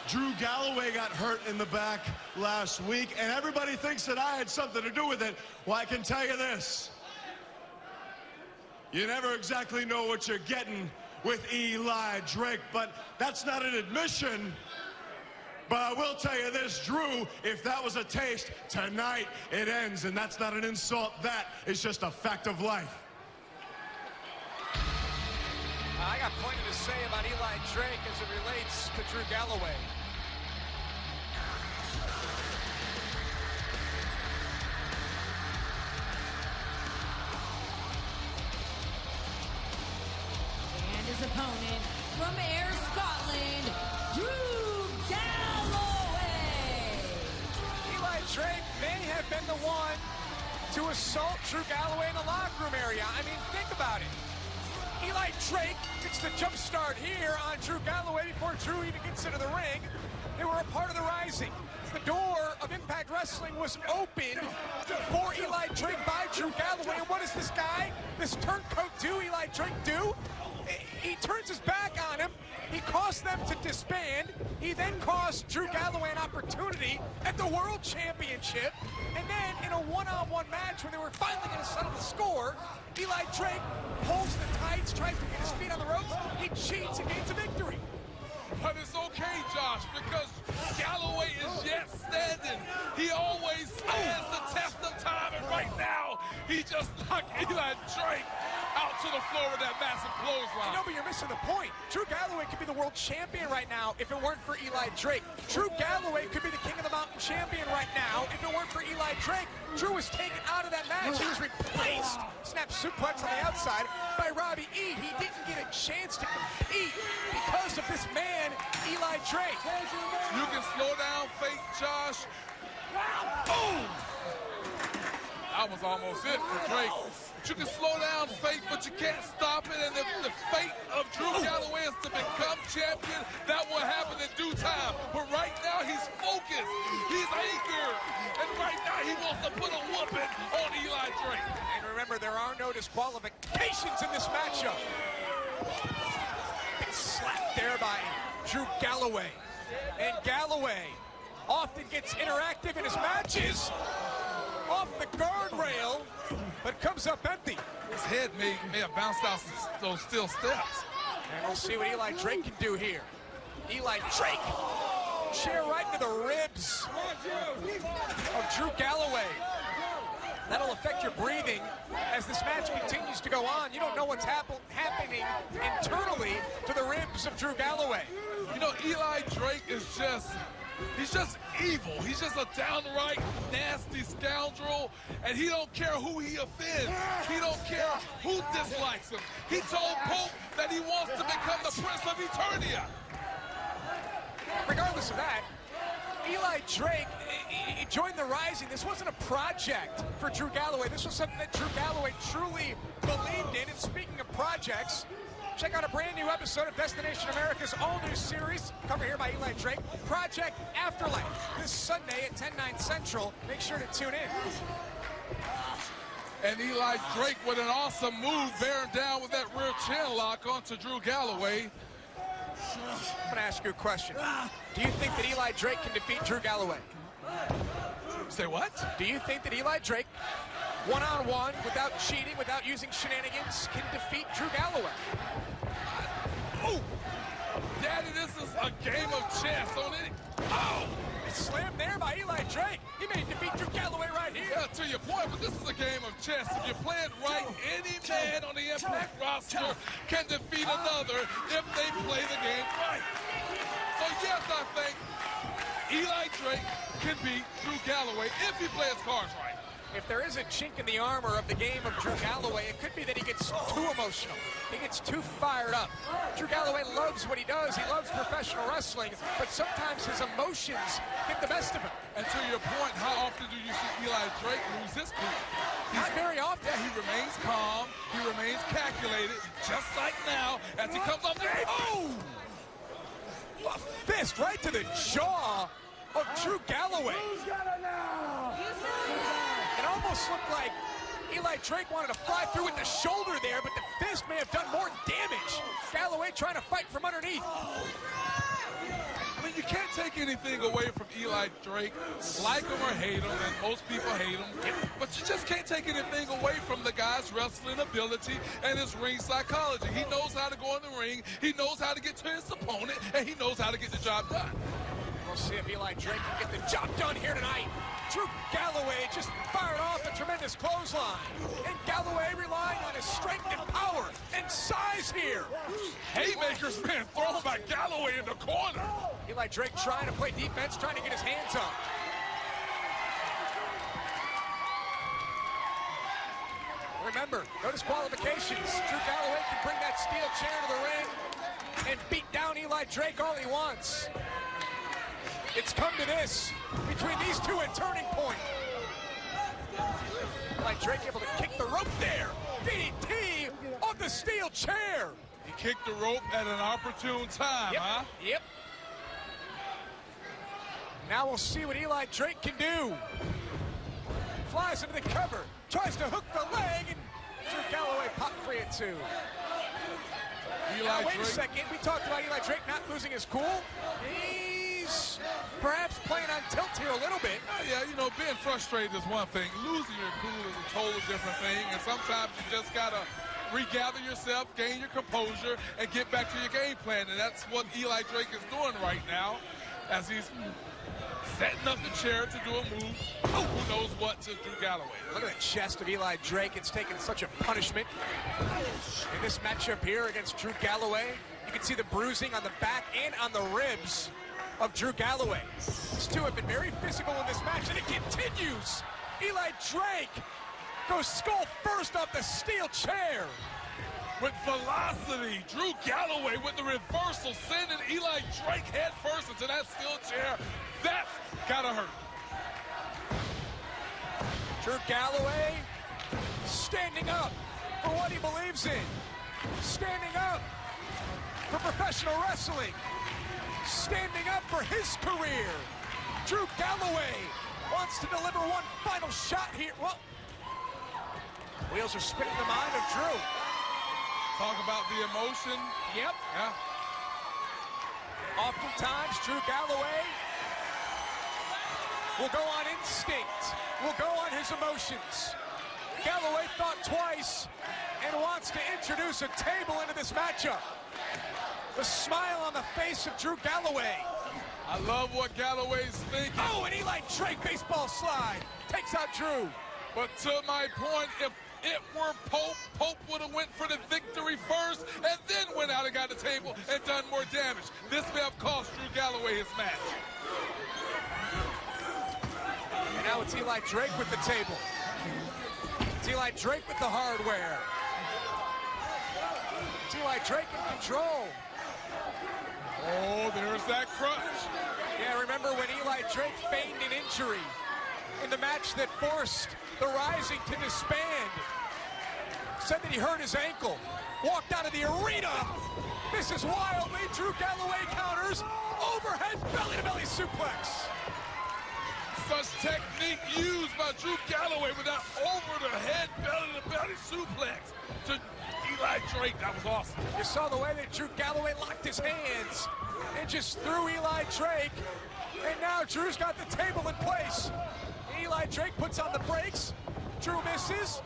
Drew Galloway got hurt in the back last week, and everybody thinks that I had something to do with it. Well, I can tell you this. You never exactly know what you're getting with Eli Drake, but that's not an admission. But I will tell you this, Drew, if that was a taste, tonight it ends, and that's not an insult. That is just a fact of life. I got plenty to say about Eli Drake as it relates to Drew Galloway. And his opponent from Ayr, Scotland, Drew Galloway. Eli Drake may have been the one to assault Drew Galloway in the locker room area. I mean, think about it. Eli Drake gets the jump start here on Drew Galloway before Drew even gets into the ring. They were a part of the Rising. The door of Impact Wrestling was opened for Eli Drake by Drew Galloway. And what does this guy, this turncoat do, Eli Drake do? He turns his back on him. He cost them to disband. He then cost Drew Galloway an opportunity at the World Championship. And then in a one-on-one match when they were finally going to settle the score, Eli Drake pulls the tights, tries to get his feet on the ropes. He cheats and gains a victory. But it's okay, Josh, because Galloway is yet standing. He always stands the test of time, and right now, he just knocked Eli Drake out to the floor with that massive clothesline. No, but you're missing the point. Drew Galloway could be the world champion right now if it weren't for Eli Drake. Drew Galloway could be the King of the Mountain champion right now if it weren't for Eli Drake. Drew was taken out of that match. He was replaced, snap suplex on the outside, by Robbie E. He didn't get a chance to compete because of this man, Eli Drake. You can slow down Fate, Josh. Boom! That was almost it for Drake. You can slow down Fate, but you can't stop it. And if the fate of Drew Galloway is to become champion, that will happen in due time. But right now, he's focused. He's anchored. And right now, he wants to put a whooping on Eli Drake. And remember, there are no disqualifications in this matchup. Big slap there by Drew Galloway. And Galloway often gets interactive in his matches. Off the guardrail, but comes up empty. His head may have bounced out those steel steps. And we'll see what Eli Drake can do here. Eli Drake, chair right into the ribs of Drew Galloway. That'll affect your breathing as this match continues to go on. You don't know what's happening internally to the ribs of Drew Galloway. You know, Eli Drake is he's just evil. He's just a downright nasty scoundrel, and he don't care who he offends. He don't care who dislikes him. He told Pope that he wants to become the Prince of Eternia. Regardless of that, Eli Drake he joined the Rising. This wasn't a project for Drew Galloway. This was something that Drew Galloway truly believed in. And speaking of projects, check out a brand new episode of Destination America's all-new series, covered here by Eli Drake, Project Afterlife, this Sunday at 10/9 Central. Make sure to tune in. And Eli Drake with an awesome move, bearing down with that rear chin lock onto Drew Galloway. I'm going to ask you a question. Do you think that Eli Drake can defeat Drew Galloway? Say what? Do you think that Eli Drake, one-on-one, without cheating, without using shenanigans, can defeat Drew Galloway? Oh! Daddy, this is a game of chess on it. Oh! Slammed there by Eli Drake. He may defeat Drew Galloway right here. Yeah, to your point, but this is a game of chess. If you play it right, any man on the Impact roster can defeat another if they play the game right. So yes, I think Eli Drake can beat Drew Galloway if he plays his cards right. If there is a chink in the armor of the game of Drew Galloway, it could be that he gets too emotional. He gets too fired up. Drew Galloway loves what he does. He loves professional wrestling, but sometimes his emotions get the best of him. And to your point, how often do you see Eli Drake lose his cool? Not very often. Yeah, he remains calm. He remains calculated, just like now, as he comes up there. Oh! A fist right to the jaw of Drew Galloway. It almost looked like Eli Drake wanted to fly through with the shoulder there, but the fist may have done more damage. Galloway trying to fight from underneath. I mean, you can't take anything away from Eli Drake. Like him or hate him, and most people hate him. But you just can't take anything away from the guy's wrestling ability and his ring psychology. He knows how to go in the ring, he knows how to get to his opponent, and he knows how to get the job done. We'll see if Eli Drake can get the job done here tonight. Drew Galloway just fired off a tremendous clothesline. And Galloway relying on his strength and power and size here. Haymakers being thrown by Galloway in the corner. Eli Drake trying to play defense, trying to get his hands up. Remember, no disqualifications. Drew Galloway can bring that steel chair to the ring and beat down Eli Drake all he wants. It's come to this between these two at turning point. Eli Drake able to kick the rope there. DDT on the steel chair. He kicked the rope at an opportune time, huh? Yep. Now we'll see what Eli Drake can do. Flies into the cover, tries to hook the leg, and Drew Galloway popped free at two. Now, wait a second, we talked about Eli Drake not losing his cool. He's perhaps playing on tilt here a little bit. Yeah, you know, being frustrated is one thing. Losing your cool is a totally different thing, and sometimes you just gotta regather yourself, gain your composure, and get back to your game plan, and that's what Eli Drake is doing right now as he's setting up the chair to do a move. Oh, who knows what to Drew Galloway. Look at the chest of Eli Drake. It's taken such a punishment in this matchup here against Drew Galloway. You can see the bruising on the back and on the ribs of Drew Galloway. These two have been very physical in this match, and it continues. Eli Drake goes skull first off the steel chair. With velocity, Drew Galloway with the reversal, sending Eli Drake head first into that steel chair. That gotta hurt. Drew Galloway standing up for what he believes in. Standing up for professional wrestling. Standing up for his career. Drew Galloway wants to deliver one final shot here. Well, wheels are spinning the mind of Drew. Talk about the emotion. Yep. Yeah. Oftentimes, Drew Galloway will go on instinct, will go on his emotions. Galloway thought twice and wants to introduce a table into this matchup. The smile on the face of Drew Galloway. I love what Galloway's thinking. Oh, and Eli Drake baseball slide takes out Drew. But to my point, if it were Pope, Pope would have went for the victory first and then went out and got the table and done more damage. This may have cost Drew Galloway his match. And now it's Eli Drake with the table. It's Eli Drake with the hardware. It's Eli Drake in control. Oh, there's that crutch. Yeah, remember when Eli Drake feigned an injury in the match that forced the Rising to disband. Said that he hurt his ankle. Walked out of the arena. Misses wildly. Drew Galloway counters. Overhead belly-to-belly suplex. Such technique used by Drew Galloway with that over-the-head belly-to-belly suplex to Eli Drake. That was awesome. You saw the way that Drew Galloway locked his hands and just threw Eli Drake. And now Drew's got the table in place. Eli Drake puts on the brakes. Drew misses.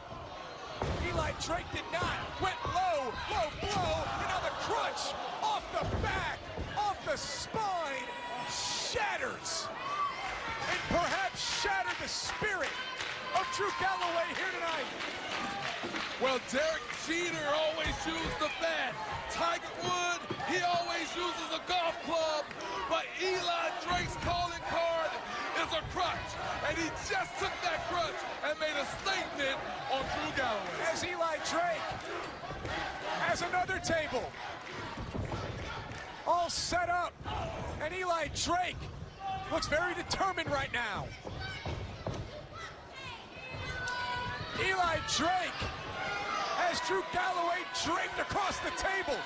Eli Drake did not. Went low, low blow, and now the crunch off the back, off the spine, shatters. And perhaps shattered the spirit of Drew Galloway here tonight. Well, Derek Jeter always used the bat. Tiger Wood, he always uses a golf club. But Eli Drake's calling card is a crutch. And he just took that crutch and made a statement on Drew Galloway. As Eli Drake has another table all set up. And Eli Drake looks very determined right now. Eli Drake has Drew Galloway draped across the table.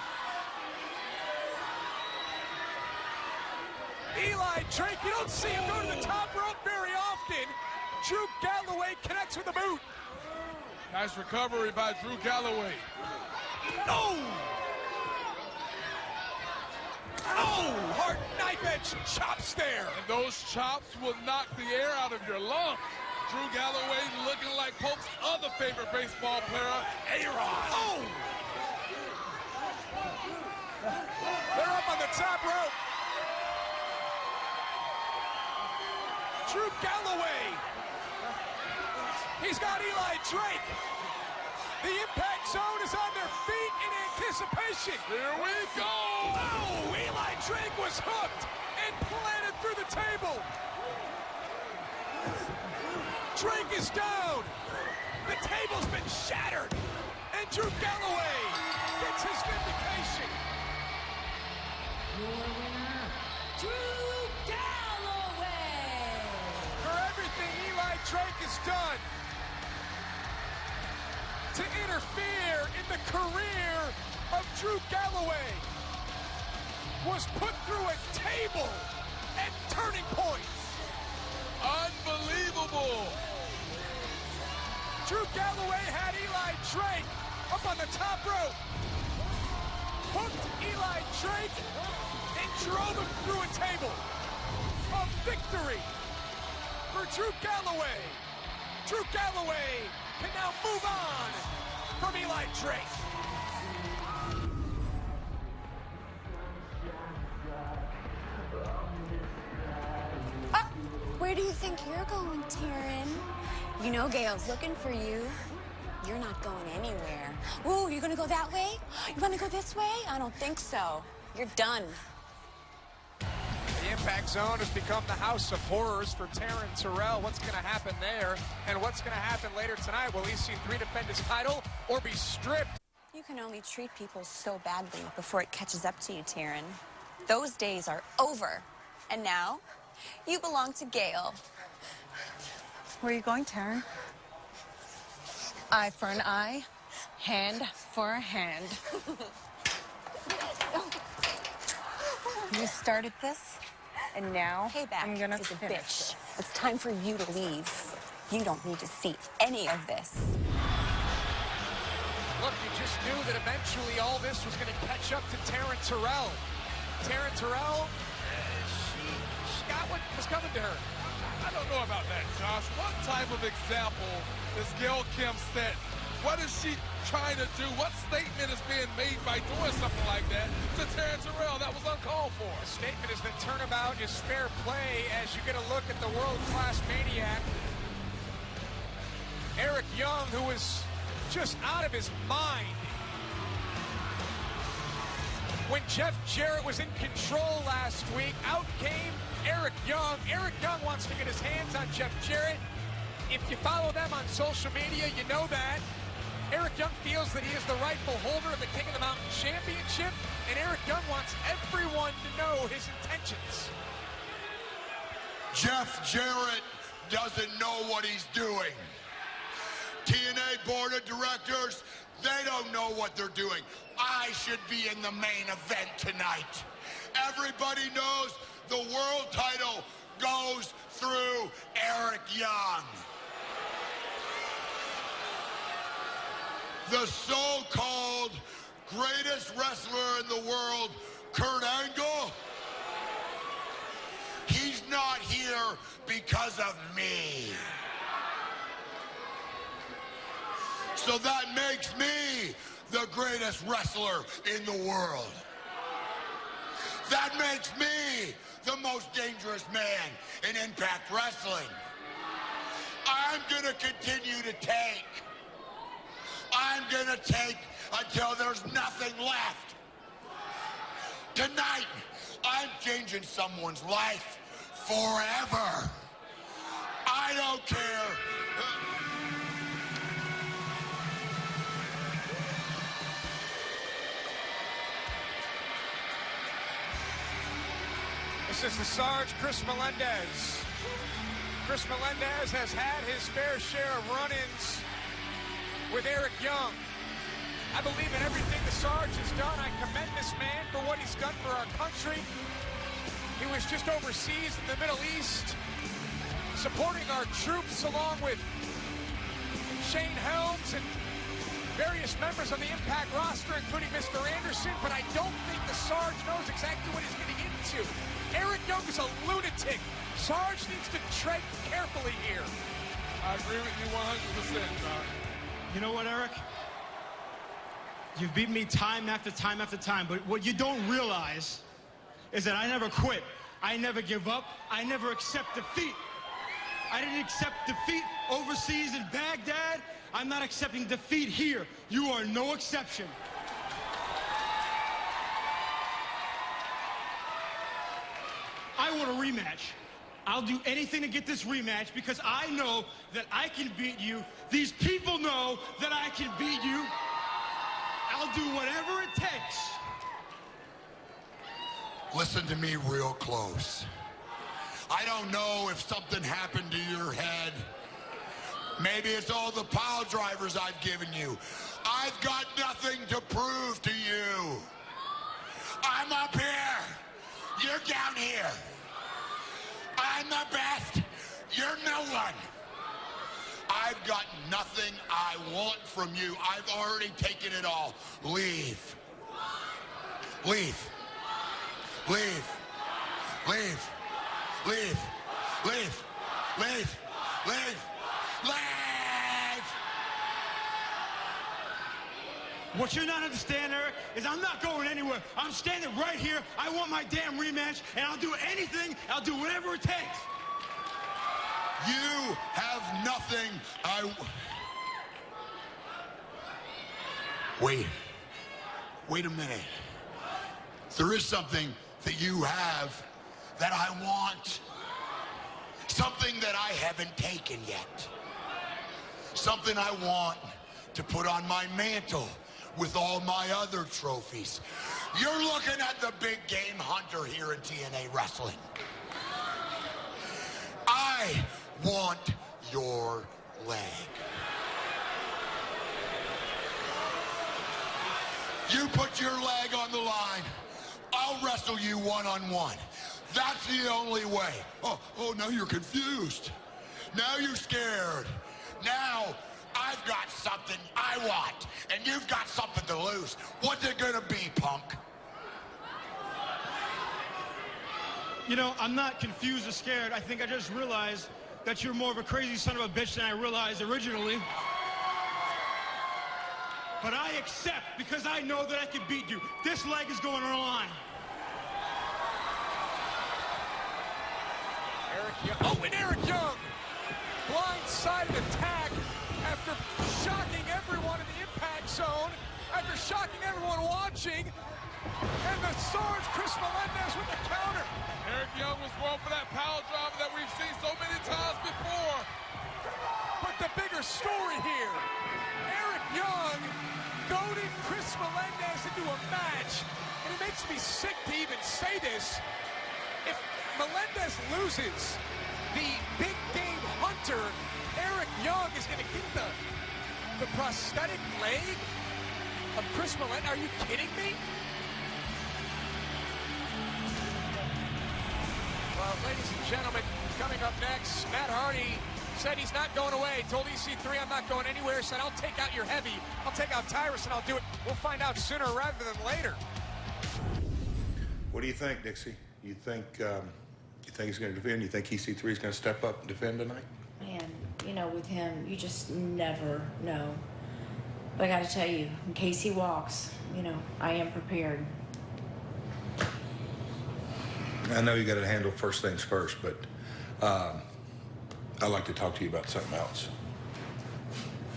Eli Drake, you don't see him go to the top rope very often. Drew Galloway connects with the boot. Nice recovery by Drew Galloway. Oh! Oh! Smart knife-edge chops there. And those chops will knock the air out of your lungs. Drew Galloway looking like Pope's other favorite baseball player, A-Rod. Oh! They're up on the top rope. Drew Galloway. He's got Eli Drake. The Impact Zone is on their feet in anticipation. Here we go. Oh, Eli Drake was hooked and planted through the table. Drake is down. The table's been shattered. And Drew Galloway gets his vindication. Your winner, Drew Galloway. For everything Eli Drake has done to interfere in the career of Drew Galloway, was put through a table at turning points. Unbelievable. Drew Galloway had Eli Drake up on the top rope, hooked Eli Drake, and drove him through a table. A victory for Drew Galloway. Drew Galloway can now move on from Eli Drake. Where do you think you're going, Taryn? You know Gail's looking for you. You're not going anywhere. Ooh, you gonna go that way? You wanna go this way? I don't think so. You're done. The Impact Zone has become the house of horrors for Taryn Terrell. What's going to happen there? And what's going to happen later tonight? Will EC3 defend his title or be stripped? You can only treat people so badly before it catches up to you, Taryn. Those days are over. And now, you belong to Gail. Where are you going, Taryn? Eye for an eye, hand for a hand. You started this, and now I'm gonna finish it. It's time for you to leave. You don't need to see any of this. Look, you just knew that eventually all this was going to catch up to Taryn Terrell. Taryn Terrell, she got what was coming to her. I don't know about that, Josh. What type of example is Gail Kim setting? What is she trying to do? What statement is being made by doing something like that to Taryn Terrell? That was uncalled for. The statement is that turnabout is fair play as you get a look at the world-class maniac, Eric Young, who was just out of his mind when Jeff Jarrett was in control last week. Out came Eric Young. Eric Young wants to get his hands on Jeff Jarrett. If you follow them on social media, you know that. Eric Young feels that he is the rightful holder of the King of the Mountain Championship, and Eric Young wants everyone to know his intentions. Jeff Jarrett doesn't know what he's doing. TNA Board of Directors, they don't know what they're doing. I should be in the main event tonight. Everybody knows the world title goes through Eric Young. The so-called greatest wrestler in the world, Kurt Angle, he's not here because of me. So that makes me the greatest wrestler in the world. That makes me the most dangerous man in Impact Wrestling. I'm gonna continue to take. I'm gonna take until there's nothing left. Tonight, I'm changing someone's life forever. I don't care. This is the Sarge, Chris Melendez. Chris Melendez has had his fair share of run-ins with Eric Young. I believe in everything the Sarge has done. I commend this man for what he's done for our country. He was just overseas in the Middle East, supporting our troops along with Shane Helms and various members on the Impact roster, including Mr. Anderson, but I don't think the Sarge knows exactly what he's getting into. Eric Young is a lunatic. Sarge needs to tread carefully here. I agree with you 100%, John. You know what, Eric? You've beat me time after time after time, but what you don't realize is that I never quit. I never give up. I never accept defeat. I didn't accept defeat overseas in Baghdad. I'm not accepting defeat here. You are no exception. I want a rematch. I'll do anything to get this rematch because I know that I can beat you. These people know that I can beat you. I'll do whatever it takes. Listen to me real close. I don't know if something happened to your head. Maybe it's all the pile drivers I've given you. I've got nothing to prove to you. I'm up here. You're down here. I'm the best. You're no one. I've got nothing I want from you. I've already taken it all. Leave. Leave. Leave. Leave. Leave. Leave. Leave. Leave. Leave. What you're not understanding, Eric, is I'm not going anywhere. I'm standing right here. I want my damn rematch, and I'll do anything. I'll do whatever it takes. You have nothing. Wait a minute. There is something that you have that I want. Something that I haven't taken yet. Something I want to put on my mantle with all my other trophies. You're looking at the big game hunter here in TNA Wrestling. I want your leg. You put your leg on the line, I'll wrestle you one-on-one. That's the only way. Oh, now you're confused. Now you're scared. Now I've got something I want, and you've got something to lose. What's it gonna be, punk? You know, I'm not confused or scared. I think I just realized that you're more of a crazy son of a bitch than I realized originally. But I accept because I know that I can beat you. This leg is going on the line. Eric Young, blindside attack after shocking everyone in the impact zone, after shocking everyone watching, and the Sarge Chris Melendez with the counter. Eric Young was going for that power driver that we've seen so many times before. But the bigger story here, Eric Young goaded Chris Melendez into a match, and it makes me sick to even say this. If Melendez loses, the big game hunter, Eric Young, is going to get the prosthetic leg of Chris Melendez. Are you kidding me? Well, ladies and gentlemen, coming up next, Matt Hardy said he's not going away. Told EC3 I'm not going anywhere. Said I'll take out your heavy. I'll take out Tyrus and I'll do it. We'll find out sooner rather than later. What do you think, Dixie? You think he's going to defend? You think EC3 is going to step up and defend tonight? Man, you know, with him, you just never know. But I got to tell you, in case he walks, you know, I am prepared. I know you got to handle first things first, but I'd like to talk to you about something else.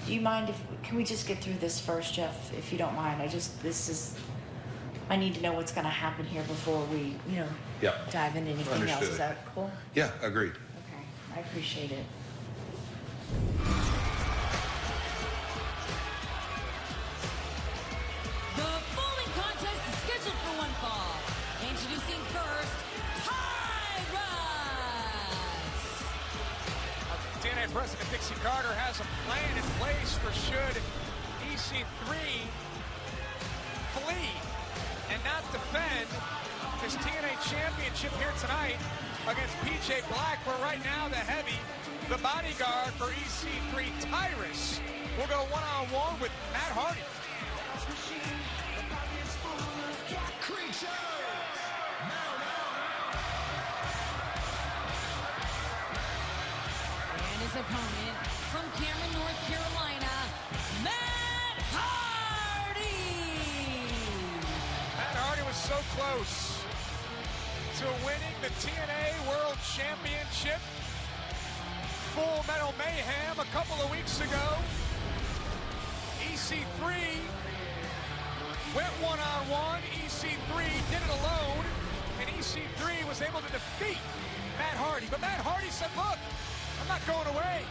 Do you mind can we just get through this first, Jeff, if you don't mind? I need to know what's going to happen here before we, you know, dive into anything else. Is that cool? Yeah, agreed. Okay, I appreciate it. The following contest is scheduled for one fall. Introducing first, Tyrus! TNA President Dixie Carter has a plan in place for should EC3 flee and not defend his TNA championship here tonight against PJ Black, where right now the heavy, the bodyguard for EC3, Tyrus, will go one-on-one with Matt Hardy. And his opponent from Cameron, North Carolina, Matt Hardy. Matt Hardy was so close to winning the TNA World Championship. Full Metal Mayhem a couple of weeks ago. EC3 went one-on-one. EC3 did it alone, and EC3 was able to defeat Matt Hardy. But Matt Hardy said, look, I'm not going away.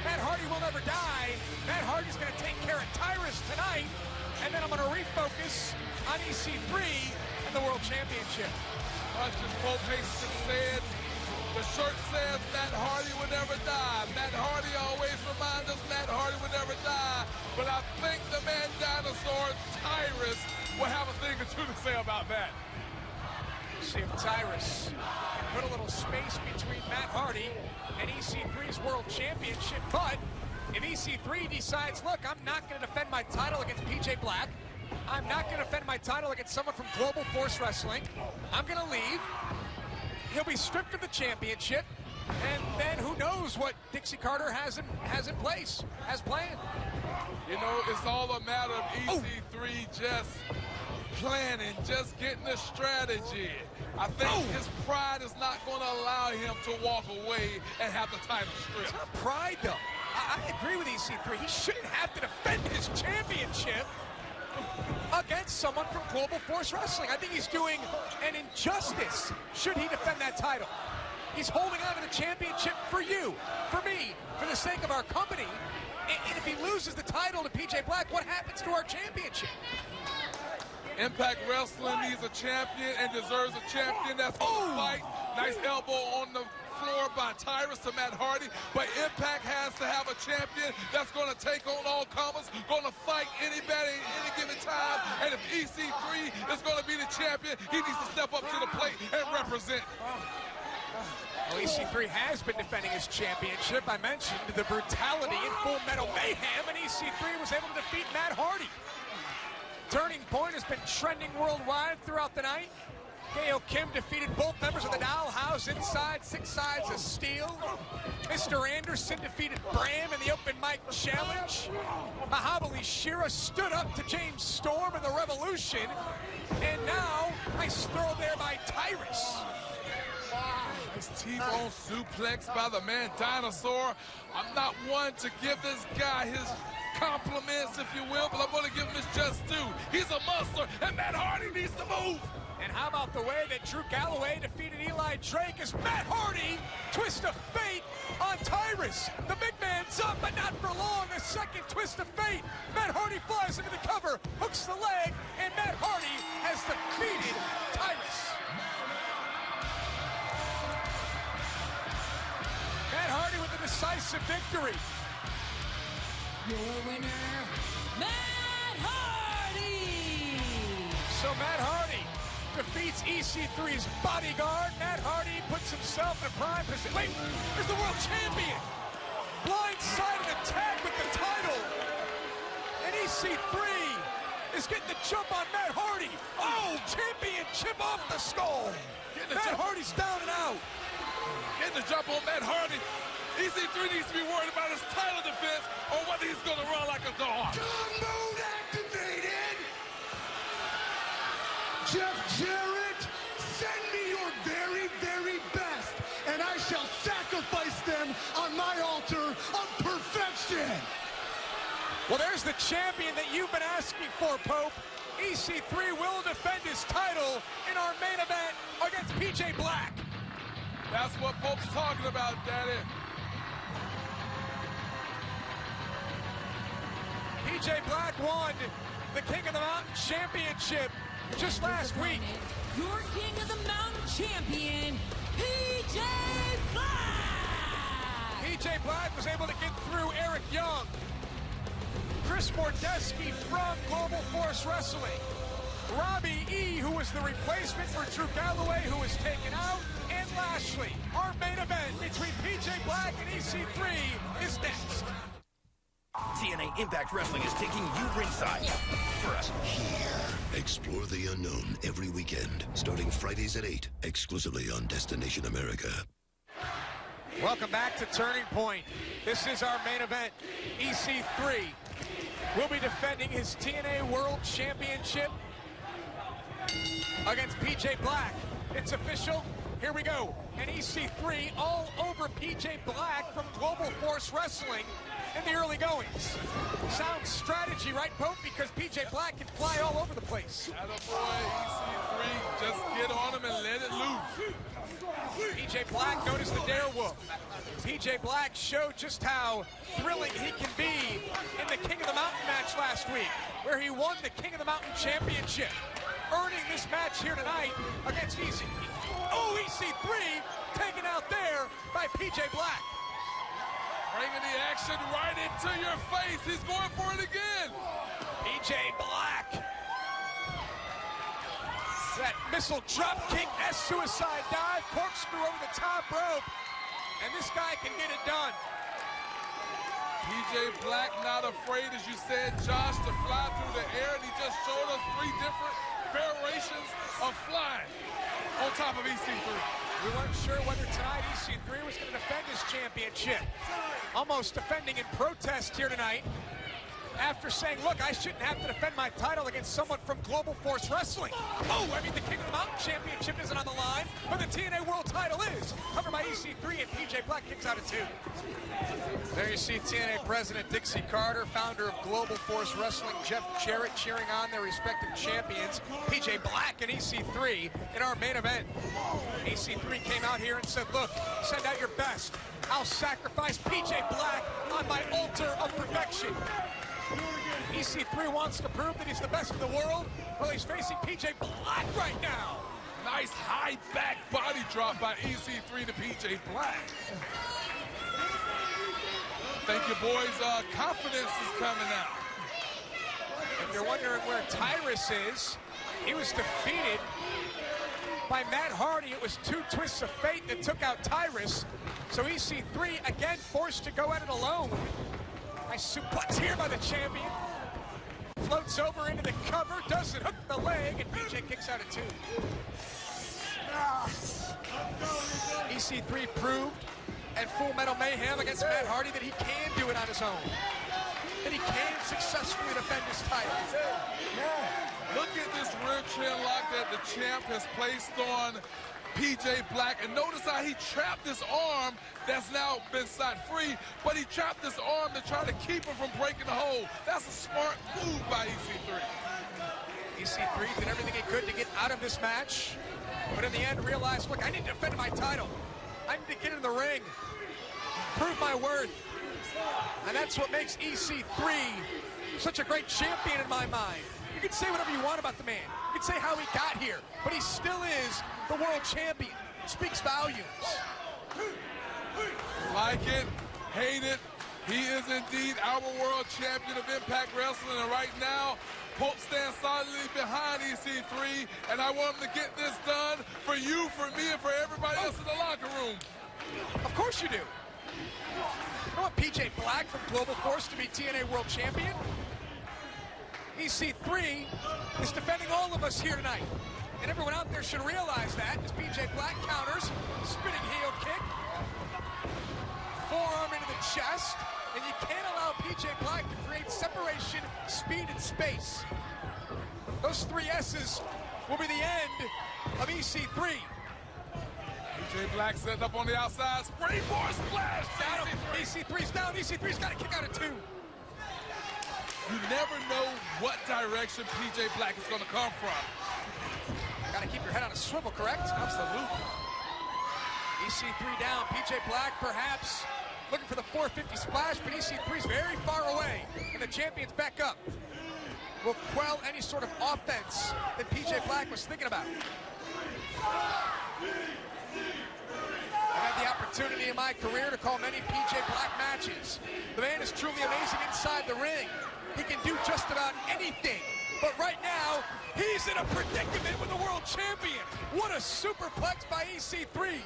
Matt Hardy will never die. Matt Hardy's going to take care of Tyrus tonight, and then I'm going to refocus on EC3 and the World Championship. As Pope Hastings said, the shirt says Matt Hardy would never die. Matt Hardy always reminds us Matt Hardy would never die. But I think the man dinosaur, Tyrus, will have a thing or two to say about that. See if Tyrus can put a little space between Matt Hardy and EC3's World Championship. But if EC3 decides, look, I'm not going to defend my title against PJ Black. I'm not going to defend my title against someone from Global Force Wrestling. I'm going to leave. He'll be stripped of the championship, and then who knows what Dixie Carter has in place, has planned. You know, it's all a matter of EC3 just planning, just getting the strategy. I think his pride is not going to allow him to walk away and have the title stripped. It's not pride, though. I agree with EC3. He shouldn't have to defend his championship against someone from Global Force Wrestling. I think he's doing an injustice should he defend that title. He's holding on to the championship for you, for me, for the sake of our company. And if he loses the title to PJ Black, what happens to our championship? Impact Wrestling needs a champion and deserves a champion that's going to fight. Nice elbow on the floor by Tyrus to Matt Hardy, but Impact has to have a champion that's going to take on all comers, going to fight anybody at any given time, and if EC3 is going to be the champion, he needs to step up to the plate and represent. Well, EC3 has been defending his championship. I mentioned the brutality in Full Metal Mayhem, and EC3 was able to defeat Matt Hardy. Turning Point has been trending worldwide throughout the night. Gail Kim defeated both members of the Dollhouse inside 6 sides of steel. Mr. Anderson defeated Bram in the open mic challenge. Mahabali Shira stood up to James Storm in the Revolution. And now, nice throw there by Tyrus. Nice T-bone suplex by the man Dinosaur. I'm not one to give this guy his compliments, if you will, but I'm going to give him his just due. He's a monster, and Matt Hardy needs to move. And how about the way that Drew Galloway defeated Eli Drake as Matt Hardy twist of fate on Tyrus. The big man's up, but not for long. A second twist of fate. Matt Hardy flies into the cover, hooks the leg, and Matt Hardy has defeated Tyrus. Matt Hardy with a decisive victory. Your winner, Matt Hardy. So Matt Hardy defeats EC3's bodyguard. Matt Hardy puts himself in a prime position. Wait, there's the world champion. Blindsided attack with the title. And EC3 is getting the jump on Matt Hardy. Oh, championship off the skull. Matt Hardy's down and out. Getting the jump on Matt Hardy. EC3 needs to be worried about his title defense or whether he's going to run like a dog. Gun mode activated. Jeff Jarrett, send me your very, very best, and I shall sacrifice them on my altar of perfection. Well, there's the champion that you've been asking for, Pope. EC3 will defend his title in our main event against PJ Black. That's what Pope's talking about, Daddy. PJ Black won the King of the Mountain Championship just last week. Your King of the Mountain champion, PJ Black. PJ Black was able to get through Eric Young, Chris Mordeski from Global Force Wrestling, Robbie E., who was the replacement for Drew Galloway, who was taken out, and Lashley. Our main event between PJ Black and EC3 is next. TNA Impact Wrestling is taking you ringside for us. Here, explore the unknown every weekend, starting Fridays at 8, exclusively on Destination America. Welcome back to Turning Point. This is our main event. EC3 will be defending his TNA World Championship against PJ Black. It's official. Here we go. And EC3 all over PJ Black from Global Force Wrestling in the early goings. Sound strategy, right, Pope? Because PJ Black can fly all over the place. Attaboy, EC3, just get on him and let it loose. PJ Black, known as the Dare Wolf. PJ Black showed just how thrilling he can be in the King of the Mountain match last week, where he won the King of the Mountain Championship, earning this match here tonight against EC. Oh, EC3 taken out there by PJ Black. Bringing the action right into your face. He's going for it again. PJ Black. That missile drop kick, suicide dive, corkscrew over the top rope. And this guy can get it done. PJ Black not afraid, as you said, Josh, to fly through the air. And he just showed us 3 different variations of flying on top of EC3. We weren't sure whether tonight EC3 was going to defend his championship. Almost defending in protest here tonight after saying, look, I shouldn't have to defend my title against someone from Global Force Wrestling. Oh, I mean, the King of the Mountain Championship isn't on the line, but the TNA World title is. Covered by EC3, and PJ Black kicks out at 2. There you see TNA President Dixie Carter, founder of Global Force Wrestling, Jeff Jarrett, cheering on their respective champions, PJ Black and EC3 in our main event. EC3 came out here and said, look, send out your best. I'll sacrifice PJ Black on my altar of perfection. EC3 wants to prove that he's the best in the world. Well, he's facing PJ Black right now. Nice high back body drop by EC3 to PJ Black. Thank you, boys. Confidence is coming out. If you're wondering where Tyrus is, he was defeated by Matt Hardy. It was 2 twists of fate that took out Tyrus. So EC3 again forced to go at it alone. Nice suplex here by the champion. Floats over into the cover, doesn't hook the leg, and PJ kicks out at 2. EC3 proved at Full Metal Mayhem against Matt Hardy that he can do it on his own. That he can successfully defend his title. Look at this rear chin lock that the champ has placed on PJ Black, and notice how he trapped this arm that's now been set free, but he trapped this arm to try to keep him from breaking the hold. That's a smart move by EC3. EC3 did everything he could to get out of this match, but in the end realized, look, I need to defend my title. I need to get in the ring, prove my worth. And that's what makes EC3 such a great champion in my mind. You can say whatever you want about the man. You can say how he got here, but he still is the world champion. Speaks volumes. Like it, hate it, he is indeed our world champion of Impact Wrestling, and right now, Pope stands solidly behind EC3, and I want him to get this done for you, for me, and for everybody else in the locker room. Of course you do. You don't want PJ Black from Global Force to be TNA World Champion. EC3 is defending all of us here tonight. And everyone out there should realize that as PJ Black counters, spinning heel kick, forearm into the chest, and you can't allow PJ Black to create separation, speed, and space. Those 3 S's will be the end of EC3. PJ Black setting up on the outside, springboard splash. Down, EC3's down, EC3's got to kick out at 2. You never know what direction PJ Black is going to come from. Got to keep your head on a swivel, correct? Absolutely. EC3 down, PJ Black perhaps looking for the 450 splash, but EC3's very far away, and the champion's back up. Will quell any sort of offense that PJ Black was thinking about. I've had the opportunity in my career to call many PJ Black matches. The man is truly amazing inside the ring. He can do just about anything. But right now, he's in a predicament with the world champion. What a superplex by EC3.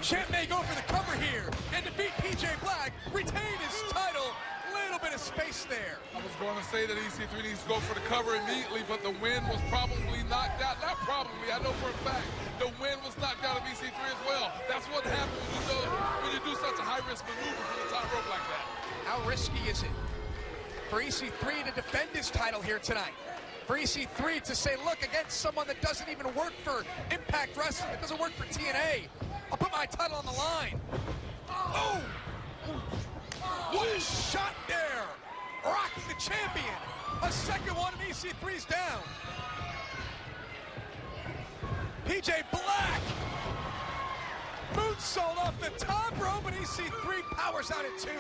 Champ may go for the cover here and defeat PJ Black retain his title. Little bit of space there. I was going to say that EC3 needs to go for the cover immediately, but the win was probably knocked out. Not probably, I know for a fact. The win was knocked out of EC3 as well. That's what happens when you do such a high-risk maneuver from the top rope like that. How risky is it for EC3 to defend his title here tonight? For EC3 to say, look, against someone that doesn't even work for Impact Wrestling, that doesn't work for TNA, I'll put my title on the line. Oh! What a shot there! Rocking the champion. A second one, and EC3's down. PJ Black. Moonsault off the top rope, and EC3 powers out at 2.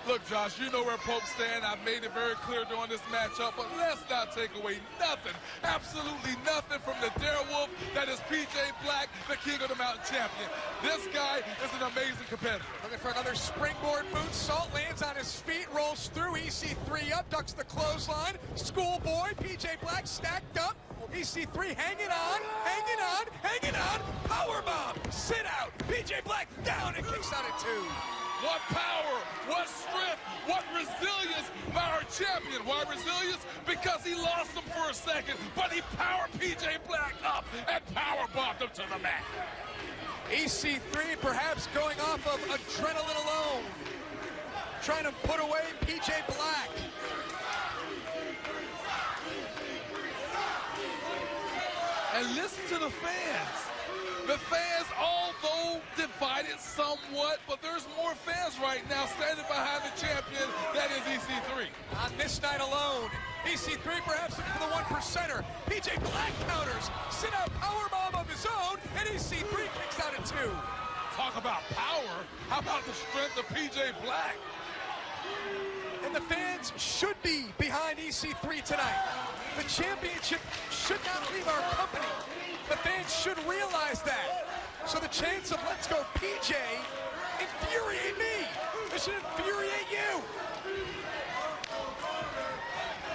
Look, Josh, you know where Pope stand. I've made it very clear during this matchup, but let's not take away nothing, absolutely nothing from the Darewolf that is PJ Black, the King of the Mountain champion. This guy is an amazing competitor. Looking for another springboard moonsault, lands on his feet, rolls through, EC3 up, ducks the clothesline. Schoolboy, PJ Black stacked up. EC3 hanging on, hanging on, hanging on. Powerbomb, sit out. PJ Black down and kicks out at 2. What power, what strength, what resilience by our champion. Why resilience? Because he lost him for a second, but he powered PJ Black up and powerbombed him to the mat. EC3 perhaps going off of adrenaline alone, trying to put away PJ Black. And listen to the fans. The fans, although divided somewhat, but there's more fans right now standing behind the champion that is EC3. On this night alone, EC3 perhaps looking for the 1%er. PJ Black counters, sit out powerbomb of his own, and EC3 kicks out at 2. Talk about power. How about the strength of PJ Black? And the fans should be behind EC3 tonight. The championship should not leave our company. The fans should realize that. So the chants of let's go PJ infuriate me. It should infuriate you.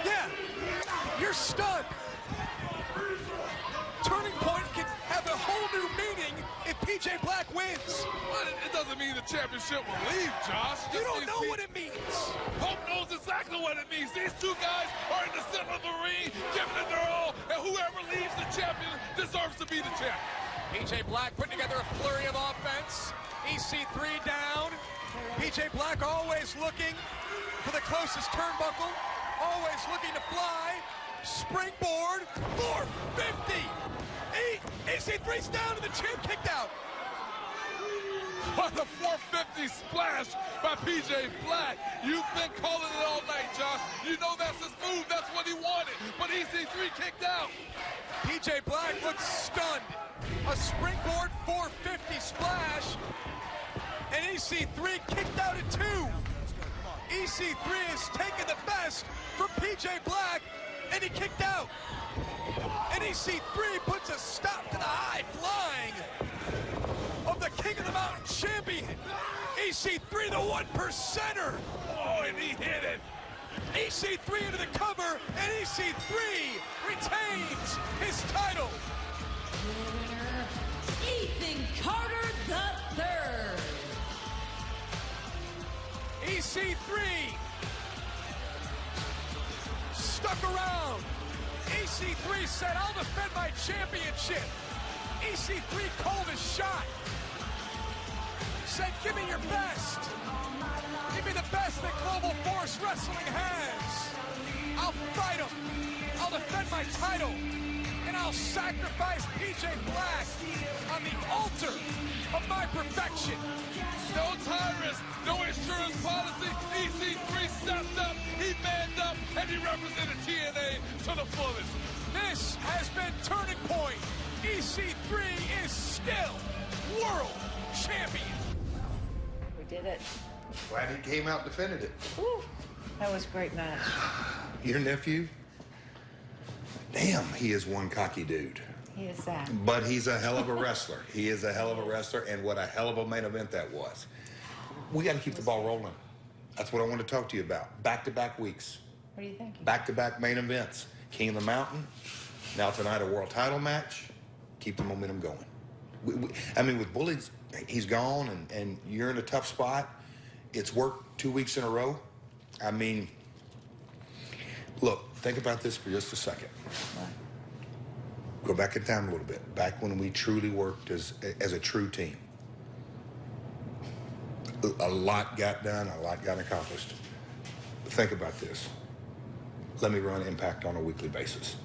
Yeah, you're stunned. Turning point can have a whole new meaning if PJ Black wins. But it doesn't mean the championship will leave, Josh. You don't know what it means. Pope knows exactly what it means. These two guys are in the center of the ring, giving it their all, and whoever leaves the champion deserves to be the champion. PJ Black putting together a flurry of offense. EC3 down. PJ Black always looking for the closest turnbuckle, always looking to fly. Springboard, 450. EC3's down and the champ kicked out. What a 450 splash by PJ Black. You've been calling it all night, Josh. You know that's his move. That's what he wanted. But EC3 kicked out. PJ Black looks stunned. A springboard 450 splash. And EC3 kicked out at 2. EC3 is taking the best from PJ Black, and he kicked out. And EC3 puts a stop to the high flying of the King of the Mountain champion. EC3, the 1%er. Oh, and he hit it. EC3 into the cover, and EC3 retains his title. Winner, Ethan Carter III. EC3 stuck around. EC3 said, I'll defend my championship. EC3 called a shot. Said, give me your best. Give me the best that Global Force Wrestling has. I'll fight him. I'll defend my title. And I'll sacrifice PJ Black on the altar of my perfection. No Tyrus, no insurance policy. EC3 stepped up, he manned up, and he represented TNA to the fullest. This has been Turning Point. EC3 is still world champion. We did it. Glad he came out and defended it. Woo. That was a great match. Your nephew? Damn, he is one cocky dude. He is that. But he's a hell of a wrestler. He is a hell of a wrestler, and what a hell of a main event that was. We got to keep the ball rolling. That's what I want to talk to you about. Back-to-back weeks. What are you thinking? Back-to-back main events. King of the Mountain. Now tonight a world title match. Keep the momentum going. I mean, with Bully, he's gone, and you're in a tough spot. It's worked 2 weeks in a row. I mean, look, think about this for just a second. Go back in time a little bit. Back when we truly worked as a true team. A lot got done, a lot got accomplished. Think about this. Let me run Impact on a weekly basis.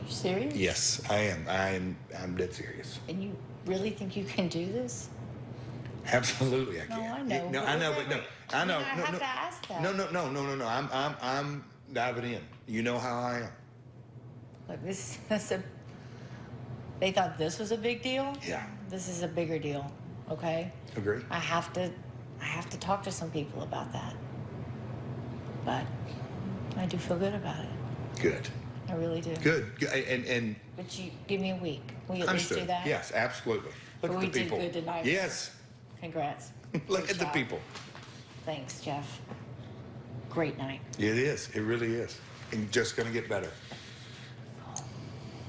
You serious? Yes, I am. I'm dead serious. And you really think you can do this? Absolutely, I can. No, I know. No, I know, but no, I know. I have to ask that. No. I'm diving in. You know how I am. Look, they thought this was a big deal? Yeah. This is a bigger deal, okay? Agree. I have to talk to some people about that. But I do feel good about it. Good. I really do. Good. And But you give me a week. Will you at least understood. do that? Yes, absolutely. Look But at we the people. did good tonight. Yes. Congrats. Look Great at the job. people. Thanks, Jeff. Great night. It is. It really is. And just going to get better.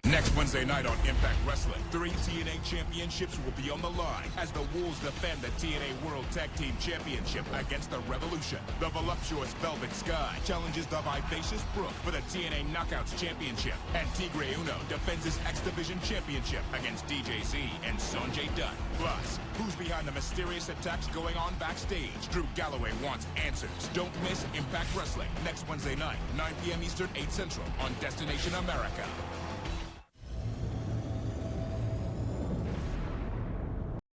Next Wednesday night on Impact Wrestling, 3 TNA championships will be on the line as the Wolves defend the TNA World Tag Team Championship against the Revolution. The voluptuous Velvet Sky challenges the vivacious Brooke for the TNA Knockouts Championship. And Tigre Uno defends his X Division Championship against DJZ and Sonjay Dutt. Plus, who's behind the mysterious attacks going on backstage? Drew Galloway wants answers. Don't miss Impact Wrestling next Wednesday night, 9 p.m. Eastern, 8 Central on Destination America.